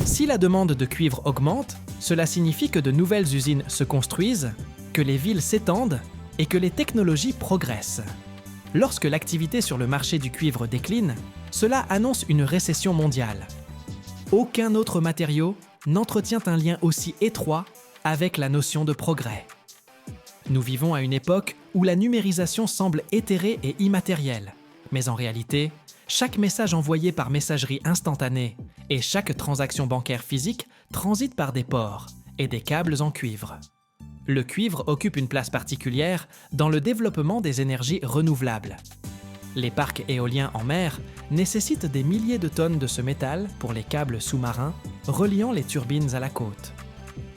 Si la demande de cuivre augmente, cela signifie que de nouvelles usines se construisent, que les villes s'étendent et que les technologies progressent. Lorsque l'activité sur le marché du cuivre décline, cela annonce une récession mondiale. Aucun autre matériau n'entretient un lien aussi étroit avec la notion de progrès. Nous vivons à une époque où la numérisation semble éthérée et immatérielle, mais en réalité, chaque message envoyé par messagerie instantanée et chaque transaction bancaire physique transite par des ports et des câbles en cuivre. Le cuivre occupe une place particulière dans le développement des énergies renouvelables. Les parcs éoliens en mer nécessitent des milliers de tonnes de ce métal pour les câbles sous-marins reliant les turbines à la côte.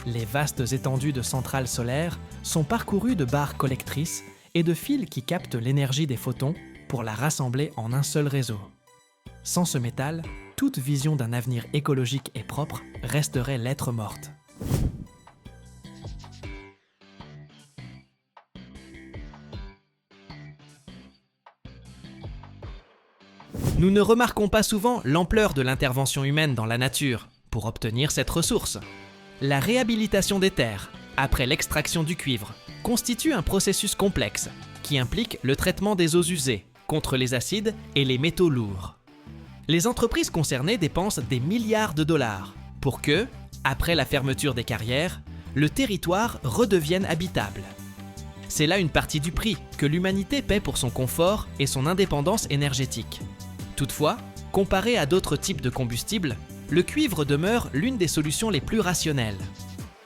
Les vastes étendues de centrales solaires sont parcourues de barres collectrices et de fils qui captent l'énergie des photons pour la rassembler en un seul réseau. Sans ce métal, toute vision d'un avenir écologique et propre resterait lettre morte. Nous ne remarquons pas souvent l'ampleur de l'intervention humaine dans la nature pour obtenir cette ressource. La réhabilitation des terres, après l'extraction du cuivre, constitue un processus complexe qui implique le traitement des eaux usées contre les acides et les métaux lourds. Les entreprises concernées dépensent des milliards de dollars pour que, après la fermeture des carrières, le territoire redevienne habitable. C'est là une partie du prix que l'humanité paie pour son confort et son indépendance énergétique. Toutefois, comparé à d'autres types de combustibles, le cuivre demeure l'une des solutions les plus rationnelles.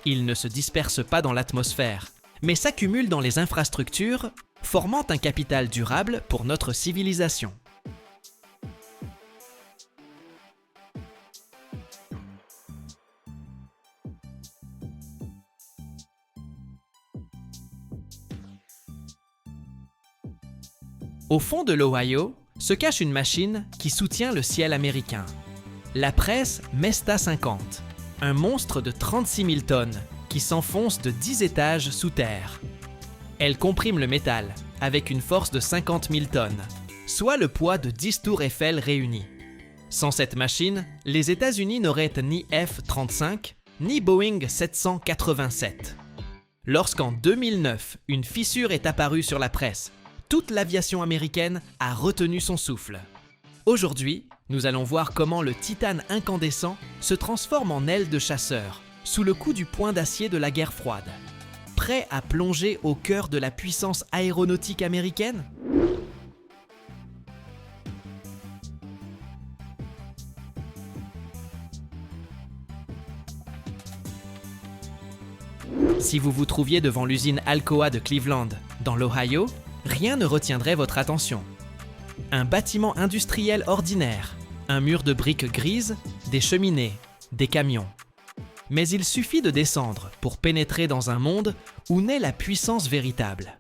Il ne se disperse pas dans l'atmosphère, mais s'accumule dans les infrastructures, formant un capital durable pour notre civilisation. Au fond de l'Ohio se cache une machine qui soutient le ciel américain. La presse Mesta 50, un monstre de 36 000 tonnes qui s'enfonce de 10 étages sous terre. Elle comprime le métal avec une force de 50 000 tonnes, soit le poids de 10 tours Eiffel réunies. Sans cette machine, les États-Unis n'auraient ni F-35 ni Boeing 787. Lorsqu'en 2009, une fissure est apparue sur la presse, toute l'aviation américaine a retenu son souffle. Aujourd'hui, nous allons voir comment le titane incandescent se transforme en aile de chasseur, sous le coup du poing d'acier de la guerre froide. Prêt à plonger au cœur de la puissance aéronautique américaine ? Si vous vous trouviez devant l'usine Alcoa de Cleveland, dans l'Ohio, rien ne retiendrait votre attention. Un bâtiment industriel ordinaire, un mur de briques grises, des cheminées, des camions. Mais il suffit de descendre pour pénétrer dans un monde où naît la puissance véritable.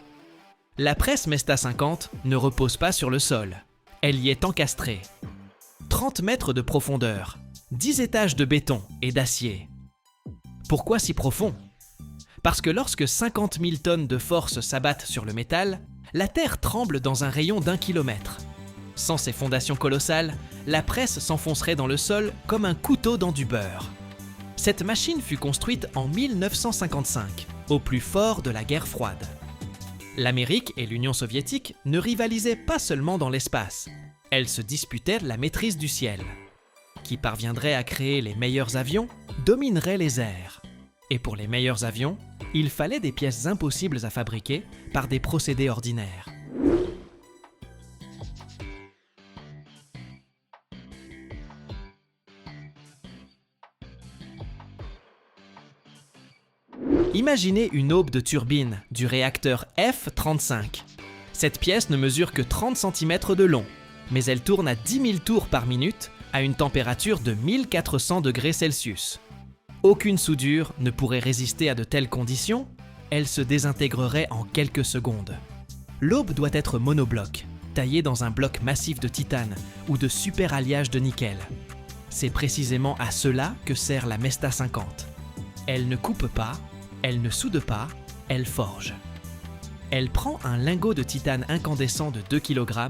La presse Mesta 50 ne repose pas sur le sol, elle y est encastrée. 30 mètres de profondeur, 10 étages de béton et d'acier. Pourquoi si profond? Parce que lorsque 50 000 tonnes de force s'abattent sur le métal, la Terre tremble dans un rayon d'1 kilomètre. Sans ces fondations colossales, la presse s'enfoncerait dans le sol comme un couteau dans du beurre. Cette machine fut construite en 1955, au plus fort de la guerre froide. L'Amérique et l'Union soviétique ne rivalisaient pas seulement dans l'espace, elles se disputaient la maîtrise du ciel. Qui parviendrait à créer les meilleurs avions dominerait les airs. Et pour les meilleurs avions, il fallait des pièces impossibles à fabriquer par des procédés ordinaires. Imaginez une aube de turbine du réacteur F-35. Cette pièce ne mesure que 30 cm de long, mais elle tourne à 10 000 tours par minute à une température de 1400 degrés Celsius. Aucune soudure ne pourrait résister à de telles conditions, elle se désintégrerait en quelques secondes. L'aube doit être monobloc, taillée dans un bloc massif de titane ou de super-alliage de nickel. C'est précisément à cela que sert la Mesta 50. Elle ne coupe pas, elle ne soude pas, elle forge. Elle prend un lingot de titane incandescent de 2 kg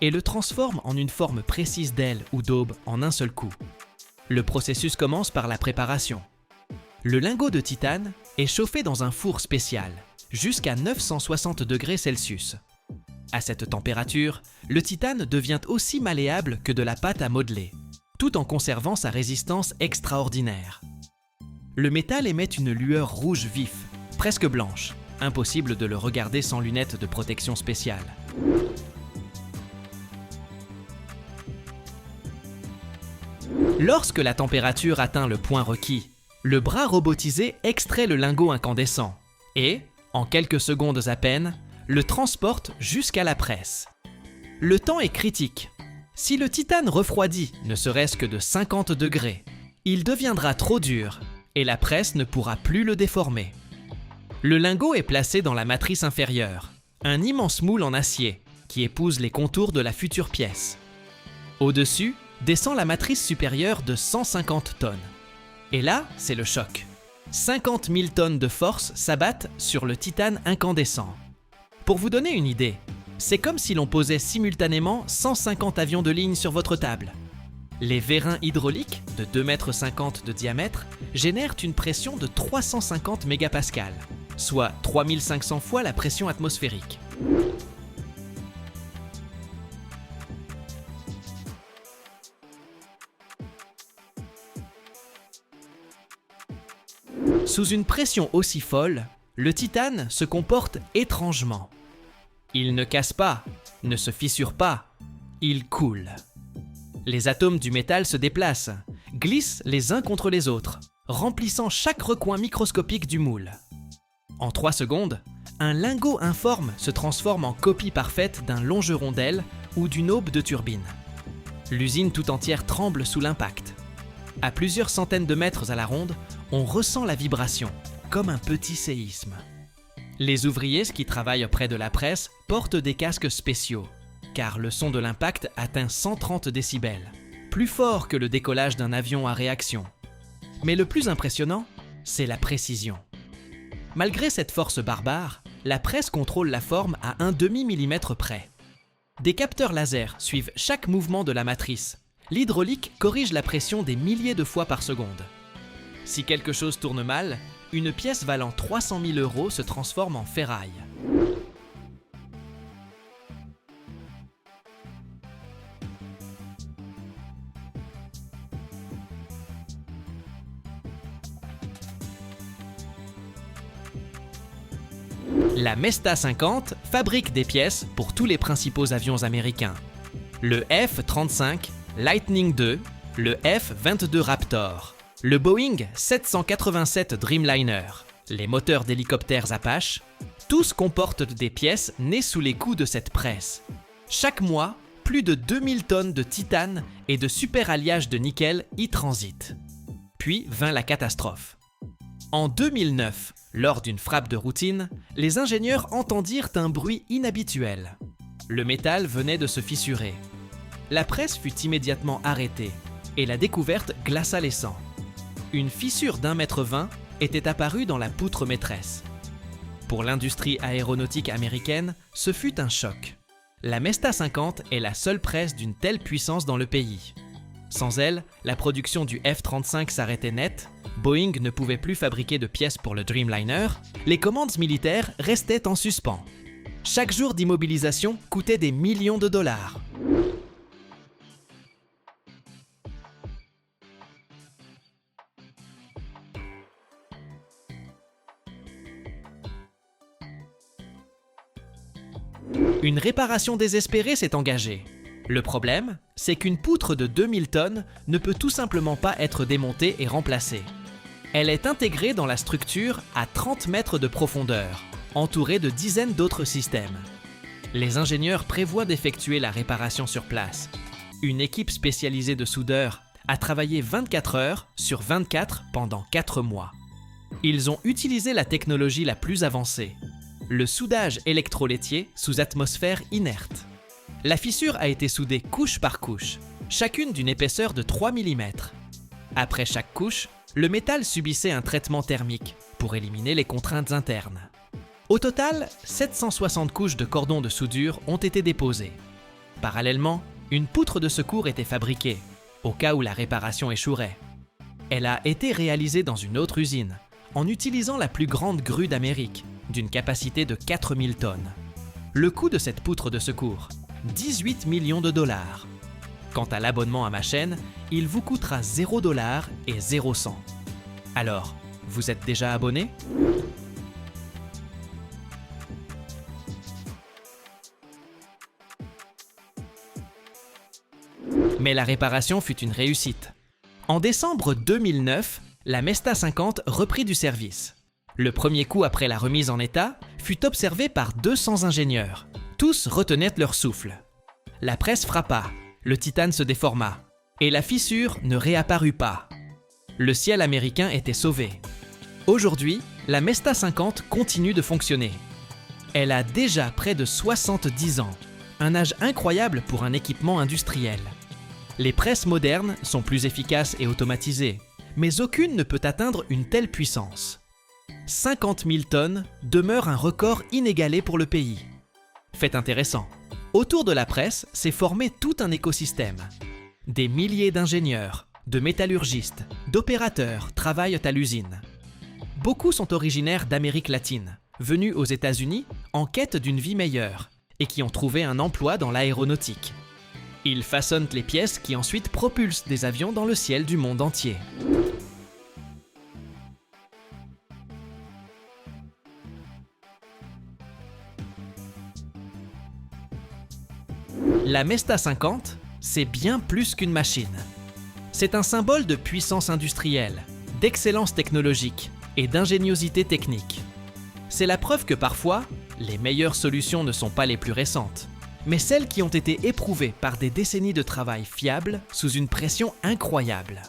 et le transforme en une forme précise d'aile ou d'aube en un seul coup. Le processus commence par la préparation. Le lingot de titane est chauffé dans un four spécial, jusqu'à 960 degrés Celsius. À cette température, le titane devient aussi malléable que de la pâte à modeler, tout en conservant sa résistance extraordinaire. Le métal émet une lueur rouge vif, presque blanche, impossible de le regarder sans lunettes de protection spéciale. Lorsque la température atteint le point requis, le bras robotisé extrait le lingot incandescent et, en quelques secondes à peine, le transporte jusqu'à la presse. Le temps est critique. Si le titane refroidit ne serait-ce que de 50 degrés, il deviendra trop dur et la presse ne pourra plus le déformer. Le lingot est placé dans la matrice inférieure, un immense moule en acier qui épouse les contours de la future pièce. Au-dessus, descend la matrice supérieure de 150 tonnes. Et là, c'est le choc. 50 000 tonnes de force s'abattent sur le titane incandescent. Pour vous donner une idée, c'est comme si l'on posait simultanément 150 avions de ligne sur votre table. Les vérins hydrauliques, de 2,50 m de diamètre, génèrent une pression de 350 mégapascales, soit 3500 fois la pression atmosphérique. Sous une pression aussi folle, le titane se comporte étrangement. Il ne casse pas, ne se fissure pas, il coule. Les atomes du métal se déplacent, glissent les uns contre les autres, remplissant chaque recoin microscopique du moule. En 3 secondes, un lingot informe se transforme en copie parfaite d'un longeron d'aile ou d'une aube de turbine. L'usine tout entière tremble sous l'impact. À plusieurs centaines de mètres à la ronde, on ressent la vibration, comme un petit séisme. Les ouvriers qui travaillent près de la presse portent des casques spéciaux, car le son de l'impact atteint 130 décibels, plus fort que le décollage d'un avion à réaction. Mais le plus impressionnant, c'est la précision. Malgré cette force barbare, la presse contrôle la forme à un demi-millimètre près. Des capteurs laser suivent chaque mouvement de la matrice. L'hydraulique corrige la pression des milliers de fois par seconde. Si quelque chose tourne mal, une pièce valant 300 000 € se transforme en ferraille. La Mesta 50 fabrique des pièces pour tous les principaux avions américains. Le F-35, Lightning II, le F-22 Raptor, le Boeing 787 Dreamliner, les moteurs d'hélicoptères Apache, tous comportent des pièces nées sous les coups de cette presse. Chaque mois, plus de 2000 tonnes de titane et de super-alliage de nickel y transitent. Puis vint la catastrophe. En 2009, lors d'une frappe de routine, les ingénieurs entendirent un bruit inhabituel. Le métal venait de se fissurer. La presse fut immédiatement arrêtée et la découverte glaça les sangs. Une fissure d'1,20 m était apparue dans la poutre maîtresse. Pour l'industrie aéronautique américaine, ce fut un choc. La Mesta 50 est la seule presse d'une telle puissance dans le pays. Sans elle, la production du F-35 s'arrêtait net, Boeing ne pouvait plus fabriquer de pièces pour le Dreamliner, les commandes militaires restaient en suspens. Chaque jour d'immobilisation coûtait des millions de dollars. Une réparation désespérée s'est engagée. Le problème, c'est qu'une poutre de 2000 tonnes ne peut tout simplement pas être démontée et remplacée. Elle est intégrée dans la structure à 30 mètres de profondeur, entourée de dizaines d'autres systèmes. Les ingénieurs prévoient d'effectuer la réparation sur place. Une équipe spécialisée de soudeurs a travaillé 24 heures sur 24 pendant 4 mois. Ils ont utilisé la technologie la plus avancée, le soudage électrolytier sous atmosphère inerte. La fissure a été soudée couche par couche, chacune d'une épaisseur de 3 mm. Après chaque couche, le métal subissait un traitement thermique pour éliminer les contraintes internes. Au total, 760 couches de cordons de soudure ont été déposées. Parallèlement, une poutre de secours était fabriquée, au cas où la réparation échouerait. Elle a été réalisée dans une autre usine, en utilisant la plus grande grue d'Amérique, d'une capacité de 4000 tonnes. Le coût de cette poutre de secours, 18 millions de dollars. Quant à l'abonnement à ma chaîne, il vous coûtera 0 $ et 0 cents. Alors, vous êtes déjà abonné ? Mais la réparation fut une réussite. En décembre 2009, la Mesta 50 reprit du service. Le premier coup après la remise en état fut observé par 200 ingénieurs. Tous retenaient leur souffle. La presse frappa, le titane se déforma, et la fissure ne réapparut pas. Le ciel américain était sauvé. Aujourd'hui, la Mesta 50 continue de fonctionner. Elle a déjà près de 70 ans, un âge incroyable pour un équipement industriel. Les presses modernes sont plus efficaces et automatisées, mais aucune ne peut atteindre une telle puissance. 50 000 tonnes demeure un record inégalé pour le pays. Fait intéressant, autour de la presse s'est formé tout un écosystème. Des milliers d'ingénieurs, de métallurgistes, d'opérateurs travaillent à l'usine. Beaucoup sont originaires d'Amérique latine, venus aux États-Unis en quête d'une vie meilleure et qui ont trouvé un emploi dans l'aéronautique. Ils façonnent les pièces qui ensuite propulsent des avions dans le ciel du monde entier. La Mesta 50, c'est bien plus qu'une machine. C'est un symbole de puissance industrielle, d'excellence technologique et d'ingéniosité technique. C'est la preuve que parfois, les meilleures solutions ne sont pas les plus récentes, mais celles qui ont été éprouvées par des décennies de travail fiable sous une pression incroyable.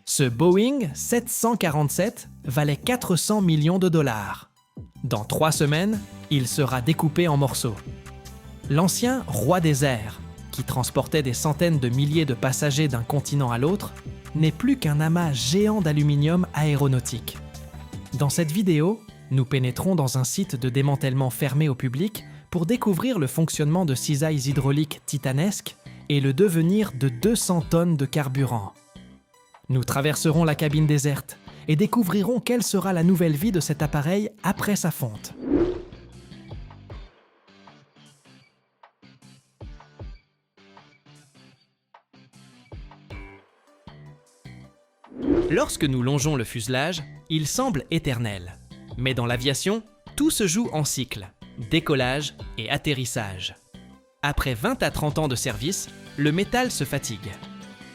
Ce Boeing 747 valait 400 millions de dollars. Dans 3 semaines, il sera découpé en morceaux. L'ancien roi des airs, qui transportait des centaines de milliers de passagers d'un continent à l'autre, n'est plus qu'un amas géant d'aluminium aéronautique. Dans cette vidéo, nous pénétrons dans un site de démantèlement fermé au public pour découvrir le fonctionnement de cisailles hydrauliques titanesques et le devenir de 200 tonnes de carburant. Nous traverserons la cabine déserte et découvrirons quelle sera la nouvelle vie de cet appareil après sa fonte. Lorsque nous longeons le fuselage, il semble éternel. Mais dans l'aviation, tout se joue en cycle, décollage et atterrissage. Après 20 à 30 ans de service, le métal se fatigue.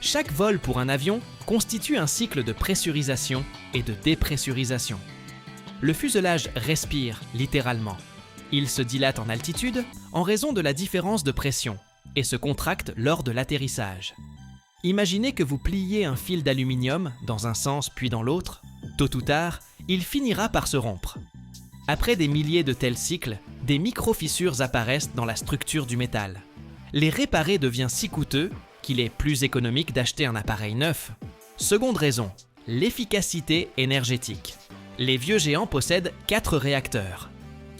Chaque vol pour un avion constitue un cycle de pressurisation et de dépressurisation. Le fuselage respire littéralement. Il se dilate en altitude en raison de la différence de pression et se contracte lors de l'atterrissage. Imaginez que vous pliez un fil d'aluminium dans un sens puis dans l'autre. Tôt ou tard, il finira par se rompre. Après des milliers de tels cycles, des micro-fissures apparaissent dans la structure du métal. Les réparer devient si coûteux qu'il est plus économique d'acheter un appareil neuf. Seconde raison, l'efficacité énergétique. Les vieux géants possèdent 4 réacteurs.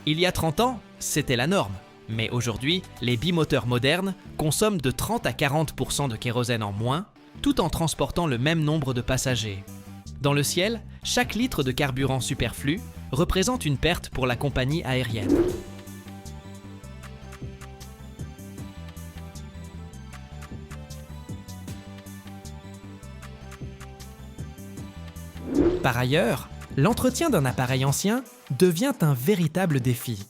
Il y a 30 ans, c'était la norme. Mais aujourd'hui, les bimoteurs modernes consomment de 30 à 40% de kérosène en moins, tout en transportant le même nombre de passagers. Dans le ciel, chaque litre de carburant superflu représente une perte pour la compagnie aérienne. Par ailleurs, l'entretien d'un appareil ancien devient un véritable défi.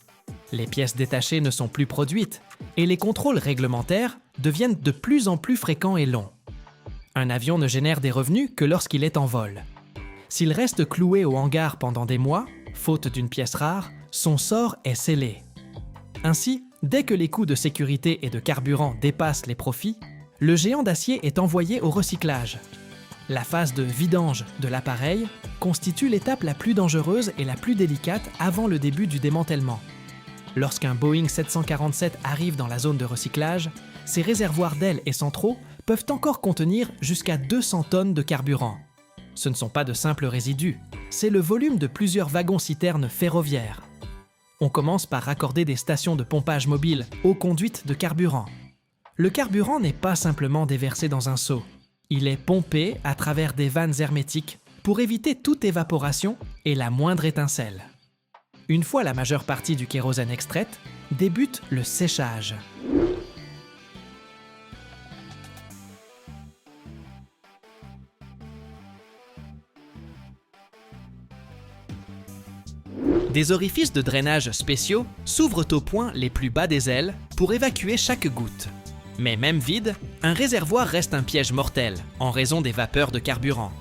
Les pièces détachées ne sont plus produites et les contrôles réglementaires deviennent de plus en plus fréquents et longs. Un avion ne génère des revenus que lorsqu'il est en vol. S'il reste cloué au hangar pendant des mois, faute d'une pièce rare, son sort est scellé. Ainsi, dès que les coûts de sécurité et de carburant dépassent les profits, le géant d'acier est envoyé au recyclage. La phase de vidange de l'appareil constitue l'étape la plus dangereuse et la plus délicate avant le début du démantèlement. Lorsqu'un Boeing 747 arrive dans la zone de recyclage, ses réservoirs d'ailes et centraux peuvent encore contenir jusqu'à 200 tonnes de carburant. Ce ne sont pas de simples résidus, c'est le volume de plusieurs wagons-citernes ferroviaires. On commence par raccorder des stations de pompage mobiles aux conduites de carburant. Le carburant n'est pas simplement déversé dans un seau. Il est pompé à travers des vannes hermétiques pour éviter toute évaporation et la moindre étincelle. Une fois la majeure partie du kérosène extraite, débute le séchage. Des orifices de drainage spéciaux s'ouvrent aux points les plus bas des ailes pour évacuer chaque goutte. Mais même vide, un réservoir reste un piège mortel en raison des vapeurs de carburant.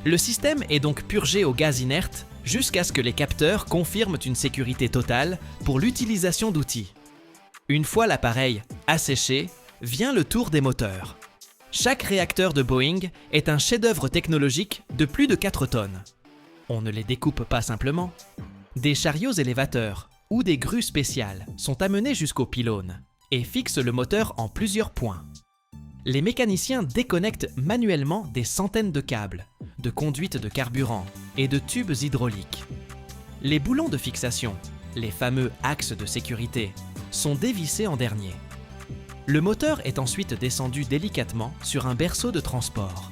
Le système est donc purgé au gaz inerte jusqu'à ce que les capteurs confirment une sécurité totale pour l'utilisation d'outils. Une fois l'appareil asséché, vient le tour des moteurs. Chaque réacteur de Boeing est un chef-d'œuvre technologique de plus de 4 tonnes. On ne les découpe pas simplement. Des chariots élévateurs ou des grues spéciales sont amenés jusqu'au pylône et fixent le moteur en plusieurs points. Les mécaniciens déconnectent manuellement des centaines de câbles, de conduites de carburant et de tubes hydrauliques. Les boulons de fixation, les fameux axes de sécurité, sont dévissés en dernier. Le moteur est ensuite descendu délicatement sur un berceau de transport.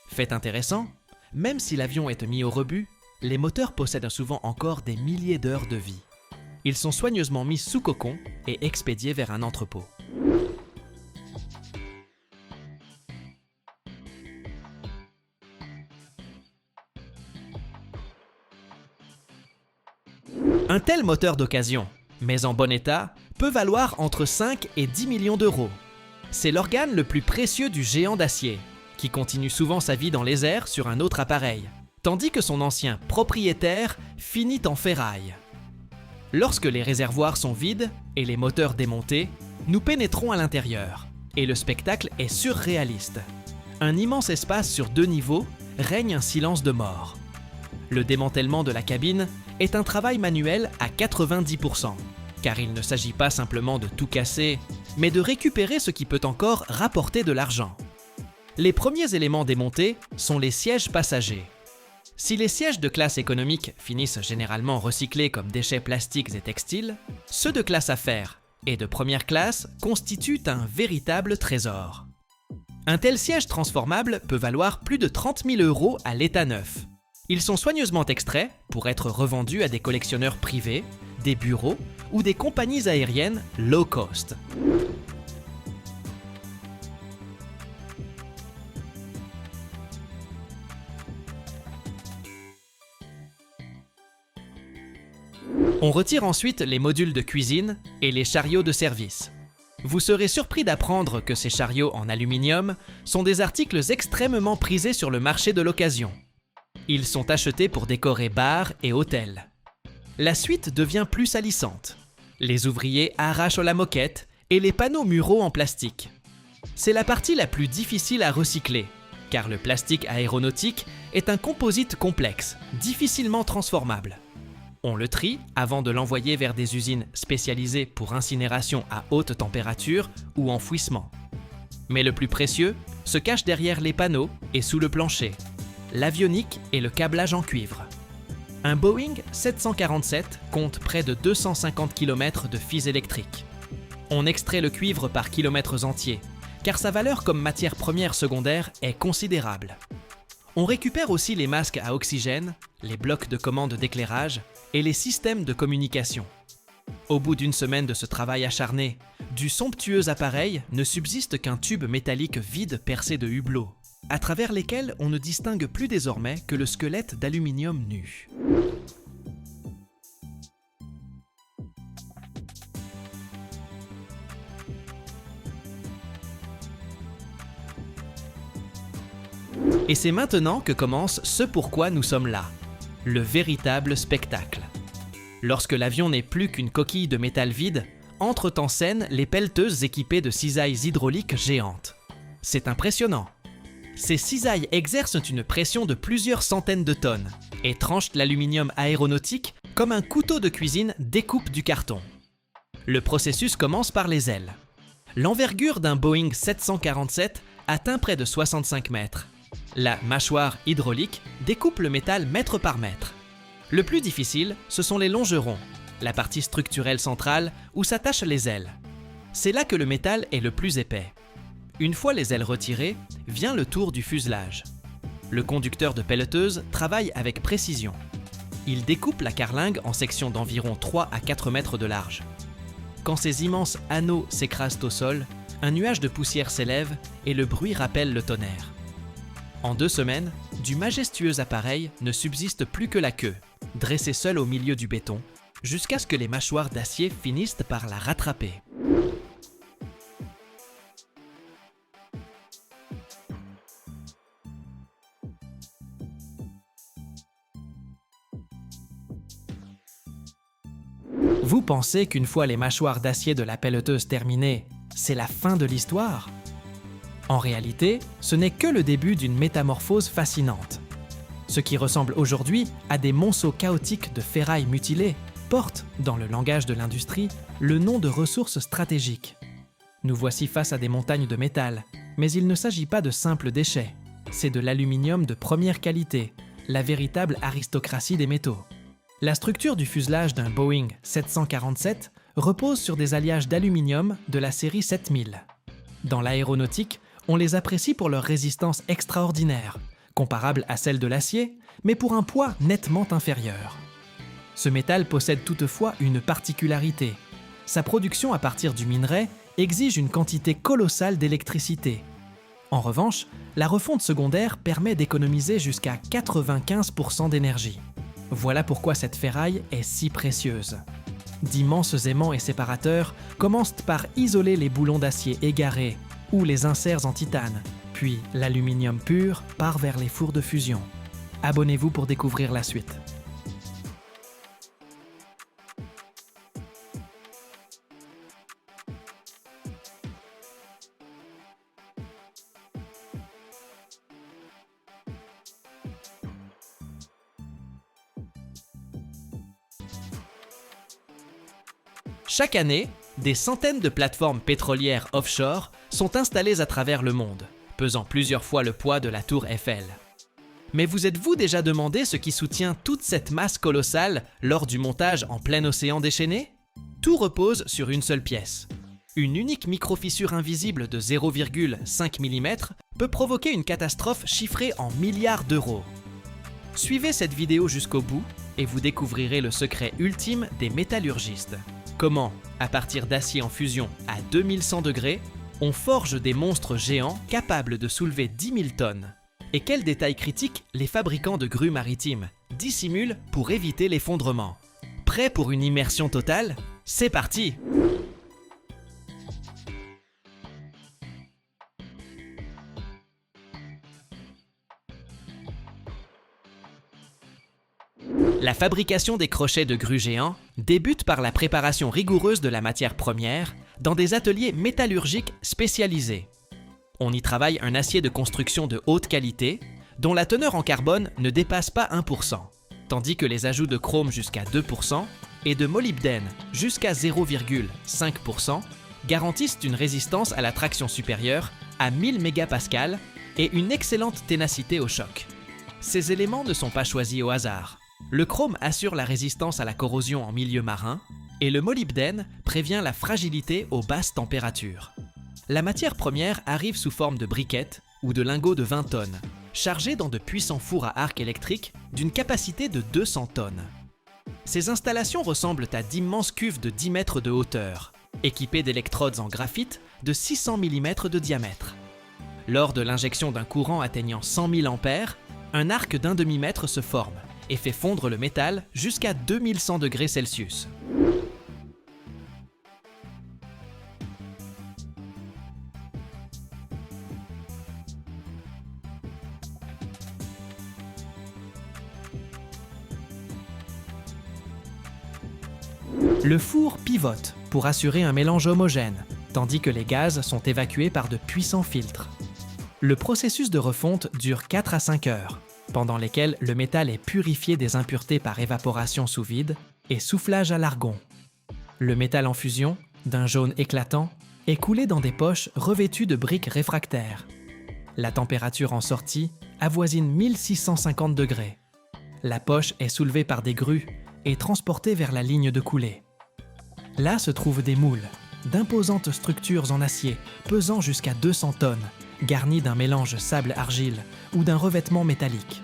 Fait intéressant, même si l'avion est mis au rebut, les moteurs possèdent souvent encore des milliers d'heures de vie. Ils sont soigneusement mis sous cocon et expédiés vers un entrepôt. Un tel moteur d'occasion, mais en bon état, peut valoir entre 5 et 10 millions d'euros. C'est l'organe le plus précieux du géant d'acier, qui continue souvent sa vie dans les airs sur un autre appareil, tandis que son ancien propriétaire finit en ferraille. Lorsque les réservoirs sont vides et les moteurs démontés, nous pénétrons à l'intérieur, et le spectacle est surréaliste. Un immense espace sur 2 niveaux règne un silence de mort. Le démantèlement de la cabine est un travail manuel à 90%, car il ne s'agit pas simplement de tout casser, mais de récupérer ce qui peut encore rapporter de l'argent. Les premiers éléments démontés sont les sièges passagers. Si les sièges de classe économique finissent généralement recyclés comme déchets plastiques et textiles, ceux de classe affaires et de première classe constituent un véritable trésor. Un tel siège transformable peut valoir plus de 30 000 € à l'état neuf. Ils sont soigneusement extraits pour être revendus à des collectionneurs privés, des bureaux ou des compagnies aériennes low cost. On retire ensuite les modules de cuisine et les chariots de service. Vous serez surpris d'apprendre que ces chariots en aluminium sont des articles extrêmement prisés sur le marché de l'occasion. Ils sont achetés pour décorer bars et hôtels. La suite devient plus salissante. Les ouvriers arrachent la moquette et les panneaux muraux en plastique. C'est la partie la plus difficile à recycler, car le plastique aéronautique est un composite complexe, difficilement transformable. On le trie avant de l'envoyer vers des usines spécialisées pour incinération à haute température ou enfouissement. Mais le plus précieux se cache derrière les panneaux et sous le plancher, l'avionique et le câblage en cuivre. Un Boeing 747 compte près de 250 km de fils électriques. On extrait le cuivre par kilomètres entiers, car sa valeur comme matière première secondaire est considérable. On récupère aussi les masques à oxygène, les blocs de commande d'éclairage et les systèmes de communication. Au bout d'une semaine de ce travail acharné, du somptueux appareil ne subsiste qu'un tube métallique vide percé de hublots, à travers lesquels on ne distingue plus désormais que le squelette d'aluminium nu. Et c'est maintenant que commence ce pourquoi nous sommes là, le véritable spectacle. Lorsque l'avion n'est plus qu'une coquille de métal vide, entrent en scène les pelleteuses équipées de cisailles hydrauliques géantes. C'est impressionnant. Ces cisailles exercent une pression de plusieurs centaines de tonnes et tranchent l'aluminium aéronautique comme un couteau de cuisine découpe du carton. Le processus commence par les ailes. L'envergure d'un Boeing 747 atteint près de 65 mètres. La mâchoire hydraulique découpe le métal mètre par mètre. Le plus difficile, ce sont les longerons, la partie structurelle centrale où s'attachent les ailes. C'est là que le métal est le plus épais. Une fois les ailes retirées, vient le tour du fuselage. Le conducteur de pelleteuse travaille avec précision. Il découpe la carlingue en sections d'environ 3 à 4 mètres de large. Quand ces immenses anneaux s'écrasent au sol, un nuage de poussière s'élève et le bruit rappelle le tonnerre. En 2 semaines, du majestueux appareil ne subsiste plus que la queue, dressée seule au milieu du béton, jusqu'à ce que les mâchoires d'acier finissent par la rattraper. Vous pensez qu'une fois les mâchoires d'acier de la pelleteuse terminées, c'est la fin de l'histoire ? En réalité, ce n'est que le début d'une métamorphose fascinante. Ce qui ressemble aujourd'hui à des monceaux chaotiques de ferraille mutilées porte, dans le langage de l'industrie, le nom de ressources stratégiques. Nous voici face à des montagnes de métal, mais il ne s'agit pas de simples déchets. C'est de l'aluminium de première qualité, la véritable aristocratie des métaux. La structure du fuselage d'un Boeing 747 repose sur des alliages d'aluminium de la série 7000. Dans l'aéronautique, on les apprécie pour leur résistance extraordinaire, comparable à celle de l'acier, mais pour un poids nettement inférieur. Ce métal possède toutefois une particularité. Sa production à partir du minerai exige une quantité colossale d'électricité. En revanche, la refonte secondaire permet d'économiser jusqu'à 95% d'énergie. Voilà pourquoi cette ferraille est si précieuse. D'immenses aimants et séparateurs commencent par isoler les boulons d'acier égarés ou les inserts en titane, puis l'aluminium pur part vers les fours de fusion. Abonnez-vous pour découvrir la suite. Chaque année, des centaines de plateformes pétrolières offshore sont installées à travers le monde, pesant plusieurs fois le poids de la tour Eiffel. Mais vous êtes-vous déjà demandé ce qui soutient toute cette masse colossale lors du montage en plein océan déchaîné ? Tout repose sur une seule pièce. Une unique microfissure invisible de 0,5 mm peut provoquer une catastrophe chiffrée en milliards d'euros. Suivez cette vidéo jusqu'au bout et vous découvrirez le secret ultime des métallurgistes. Comment, à partir d'acier en fusion à 2100 degrés, on forge des monstres géants capables de soulever 10 000 tonnes. Et quels détails critiques les fabricants de grues maritimes dissimulent pour éviter l'effondrement. Prêt pour une immersion totale ? C'est parti ! La fabrication des crochets de grue géants débute par la préparation rigoureuse de la matière première dans des ateliers métallurgiques spécialisés. On y travaille un acier de construction de haute qualité dont la teneur en carbone ne dépasse pas 1%, tandis que les ajouts de chrome jusqu'à 2% et de molybdène jusqu'à 0,5% garantissent une résistance à la traction supérieure à 1000 mégapascales et une excellente ténacité au choc. Ces éléments ne sont pas choisis au hasard. Le chrome assure la résistance à la corrosion en milieu marin et le molybdène prévient la fragilité aux basses températures. La matière première arrive sous forme de briquettes ou de lingots de 20 tonnes, chargés dans de puissants fours à arc électrique d'une capacité de 200 tonnes. Ces installations ressemblent à d'immenses cuves de 10 mètres de hauteur, équipées d'électrodes en graphite de 600 mm de diamètre. Lors de l'injection d'un courant atteignant 100 000 A, un arc d'un demi-mètre se forme et fait fondre le métal jusqu'à 2100 degrés Celsius. Le four pivote pour assurer un mélange homogène, tandis que les gaz sont évacués par de puissants filtres. Le processus de refonte dure 4 à 5 heures, pendant lesquelles le métal est purifié des impuretés par évaporation sous vide et soufflage à l'argon. Le métal en fusion, d'un jaune éclatant, est coulé dans des poches revêtues de briques réfractaires. La température en sortie avoisine 1650 degrés. La poche est soulevée par des grues et transportée vers la ligne de coulée. Là se trouvent des moules, d'imposantes structures en acier pesant jusqu'à 200 tonnes, garnies d'un mélange sable-argile ou d'un revêtement métallique.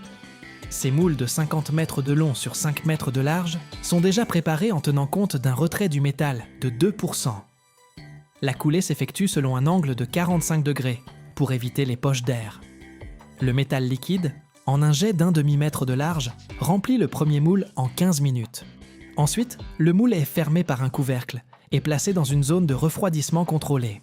Ces moules de 50 mètres de long sur 5 mètres de large sont déjà préparés en tenant compte d'un retrait du métal de 2%. La coulée s'effectue selon un angle de 45 degrés pour éviter les poches d'air. Le métal liquide, en un jet d'un demi-mètre de large, remplit le premier moule en 15 minutes. Ensuite, le moule est fermé par un couvercle et placé dans une zone de refroidissement contrôlée.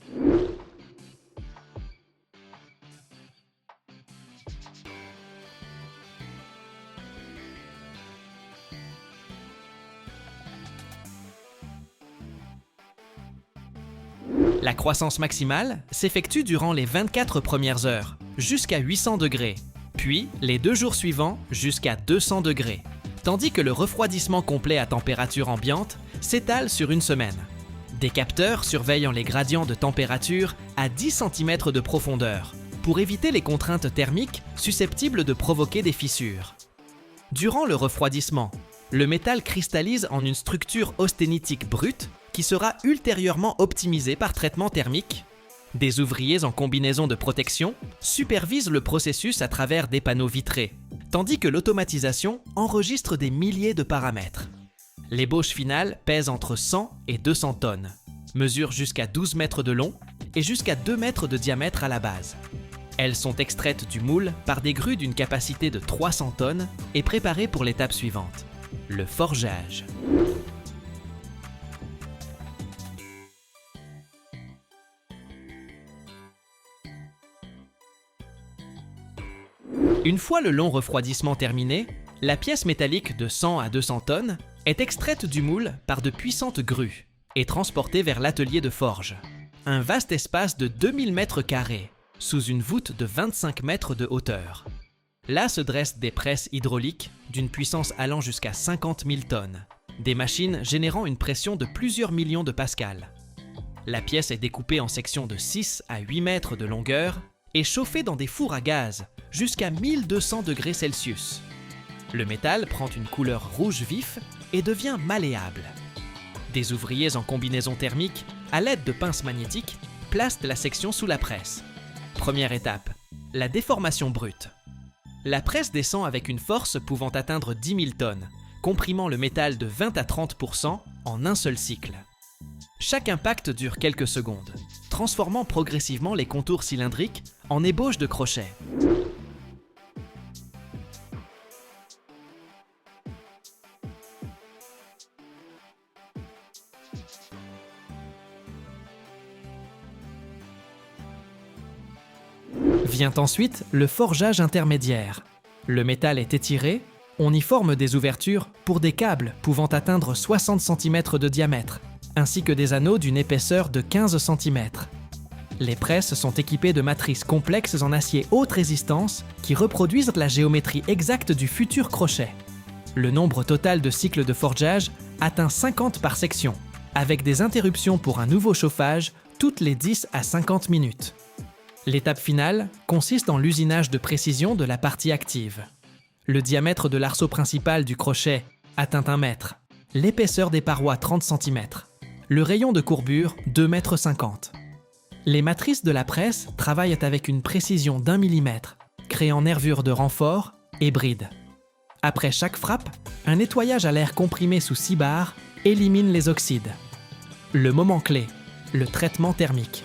La croissance maximale s'effectue durant les 24 premières heures, jusqu'à 800 degrés, puis les 2 jours suivants jusqu'à 200 degrés, tandis que le refroidissement complet à température ambiante s'étale sur une semaine. Des capteurs surveillant les gradients de température à 10 cm de profondeur, pour éviter les contraintes thermiques susceptibles de provoquer des fissures. Durant le refroidissement, le métal cristallise en une structure austénitique brute qui sera ultérieurement optimisée par traitement thermique. Des ouvriers en combinaison de protection supervisent le processus à travers des panneaux vitrés, tandis que l'automatisation enregistre des milliers de paramètres. L'ébauche finale pèse entre 100 et 200 tonnes, mesure jusqu'à 12 mètres de long et jusqu'à 2 mètres de diamètre à la base. Elles sont extraites du moule par des grues d'une capacité de 300 tonnes et préparées pour l'étape suivante, le forgeage. Une fois le long refroidissement terminé, la pièce métallique de 100 à 200 tonnes est extraite du moule par de puissantes grues et transportée vers l'atelier de forge, un vaste espace de 2000 mètres carrés, sous une voûte de 25 mètres de hauteur. Là se dressent des presses hydrauliques d'une puissance allant jusqu'à 50 000 tonnes, des machines générant une pression de plusieurs millions de pascals. La pièce est découpée en sections de 6 à 8 mètres de longueur et chauffée dans des fours à gaz jusqu'à 1200 degrés Celsius. Le métal prend une couleur rouge vif et devient malléable. Des ouvriers en combinaison thermique, à l'aide de pinces magnétiques, placent la section sous la presse. Première étape, la déformation brute. La presse descend avec une force pouvant atteindre 10 000 tonnes, comprimant le métal de 20 à 30% en un seul cycle. Chaque impact dure quelques secondes, transformant progressivement les contours cylindriques en ébauches de crochets. Vient ensuite le forgeage intermédiaire. Le métal est étiré, On y forme des ouvertures pour des câbles pouvant atteindre 60 cm de diamètre, ainsi que des anneaux d'une épaisseur de 15 cm. Les presses sont équipées de matrices complexes en acier haute résistance qui reproduisent la géométrie exacte du futur crochet. Le nombre total de cycles de forgeage atteint 50 par section, avec des interruptions pour un nouveau chauffage toutes les 10 à 50 minutes. L'étape finale consiste en l'usinage de précision de la partie active. Le diamètre de l'arceau principal du crochet atteint 1 mètre, l'épaisseur des parois 30 cm, le rayon de courbure 2,50 m. Les matrices de la presse travaillent avec une précision d'1 mm, créant nervures de renfort et brides. Après chaque frappe, un nettoyage à l'air comprimé sous 6 bars élimine les oxydes. Le moment clé, le traitement thermique.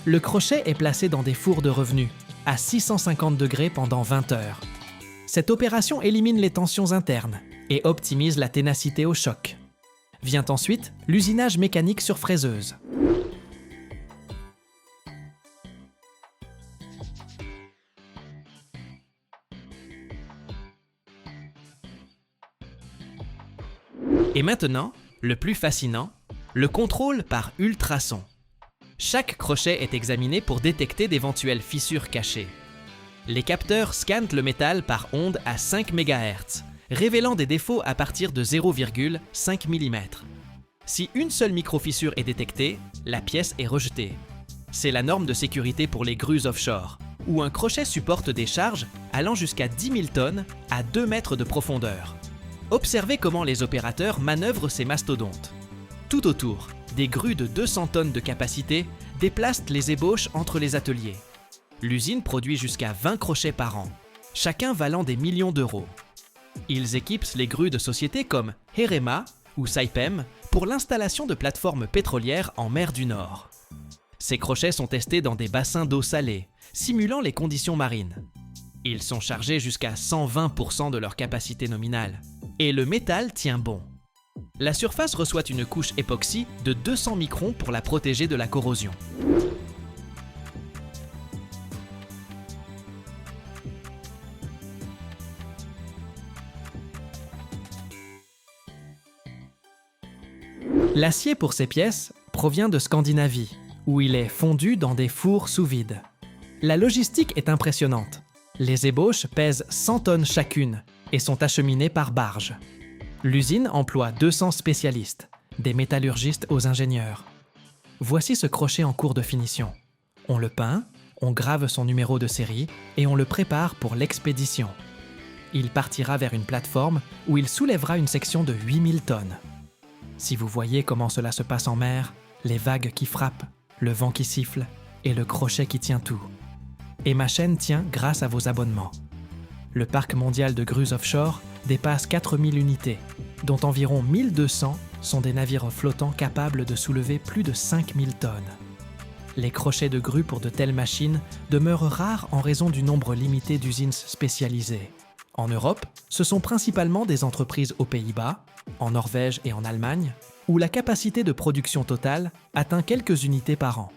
Le crochet est placé dans des fours de revenus, à 650 degrés pendant 20 heures. Cette opération élimine les tensions internes et optimise la ténacité au choc. Vient ensuite l'usinage mécanique sur fraiseuse. Et maintenant, le plus fascinant, le contrôle par ultrasons. Chaque crochet est examiné pour détecter d'éventuelles fissures cachées. Les capteurs scannent le métal par onde à 5 MHz, révélant des défauts à partir de 0,5 mm. Si une seule micro-fissure est détectée, la pièce est rejetée. C'est la norme de sécurité pour les grues offshore, où un crochet supporte des charges allant jusqu'à 10 000 tonnes à 2 mètres de profondeur. Observez comment les opérateurs manœuvrent ces mastodontes. Tout autour, des grues de 200 tonnes de capacité déplacent les ébauches entre les ateliers. L'usine produit jusqu'à 20 crochets par an, chacun valant des millions d'euros. Ils équipent les grues de sociétés comme Herema ou Saipem pour l'installation de plateformes pétrolières en mer du Nord. Ces crochets sont testés dans des bassins d'eau salée, simulant les conditions marines. Ils sont chargés jusqu'à 120% de leur capacité nominale. Et le métal tient bon. La surface reçoit une couche époxy de 200 microns pour la protéger de la corrosion. L'acier pour ces pièces provient de Scandinavie, où il est fondu dans des fours sous vide. La logistique est impressionnante. Les ébauches pèsent 100 tonnes chacune et sont acheminées par barge. L'usine emploie 200 spécialistes, des métallurgistes aux ingénieurs. Voici ce crochet en cours de finition. On le peint, on grave son numéro de série et on le prépare pour l'expédition. Il partira vers une plateforme où il soulèvera une section de 8000 tonnes. Si vous voyez comment cela se passe en mer, les vagues qui frappent, le vent qui siffle et le crochet qui tient tout. Et ma chaîne tient grâce à vos abonnements. Le parc mondial de grues offshore dépasse 4000 unités, dont environ 1200 sont des navires flottants capables de soulever plus de 5000 tonnes. Les crochets de grues pour de telles machines demeurent rares en raison du nombre limité d'usines spécialisées. En Europe, ce sont principalement des entreprises aux Pays-Bas, en Norvège et en Allemagne, où la capacité de production totale atteint quelques unités par an.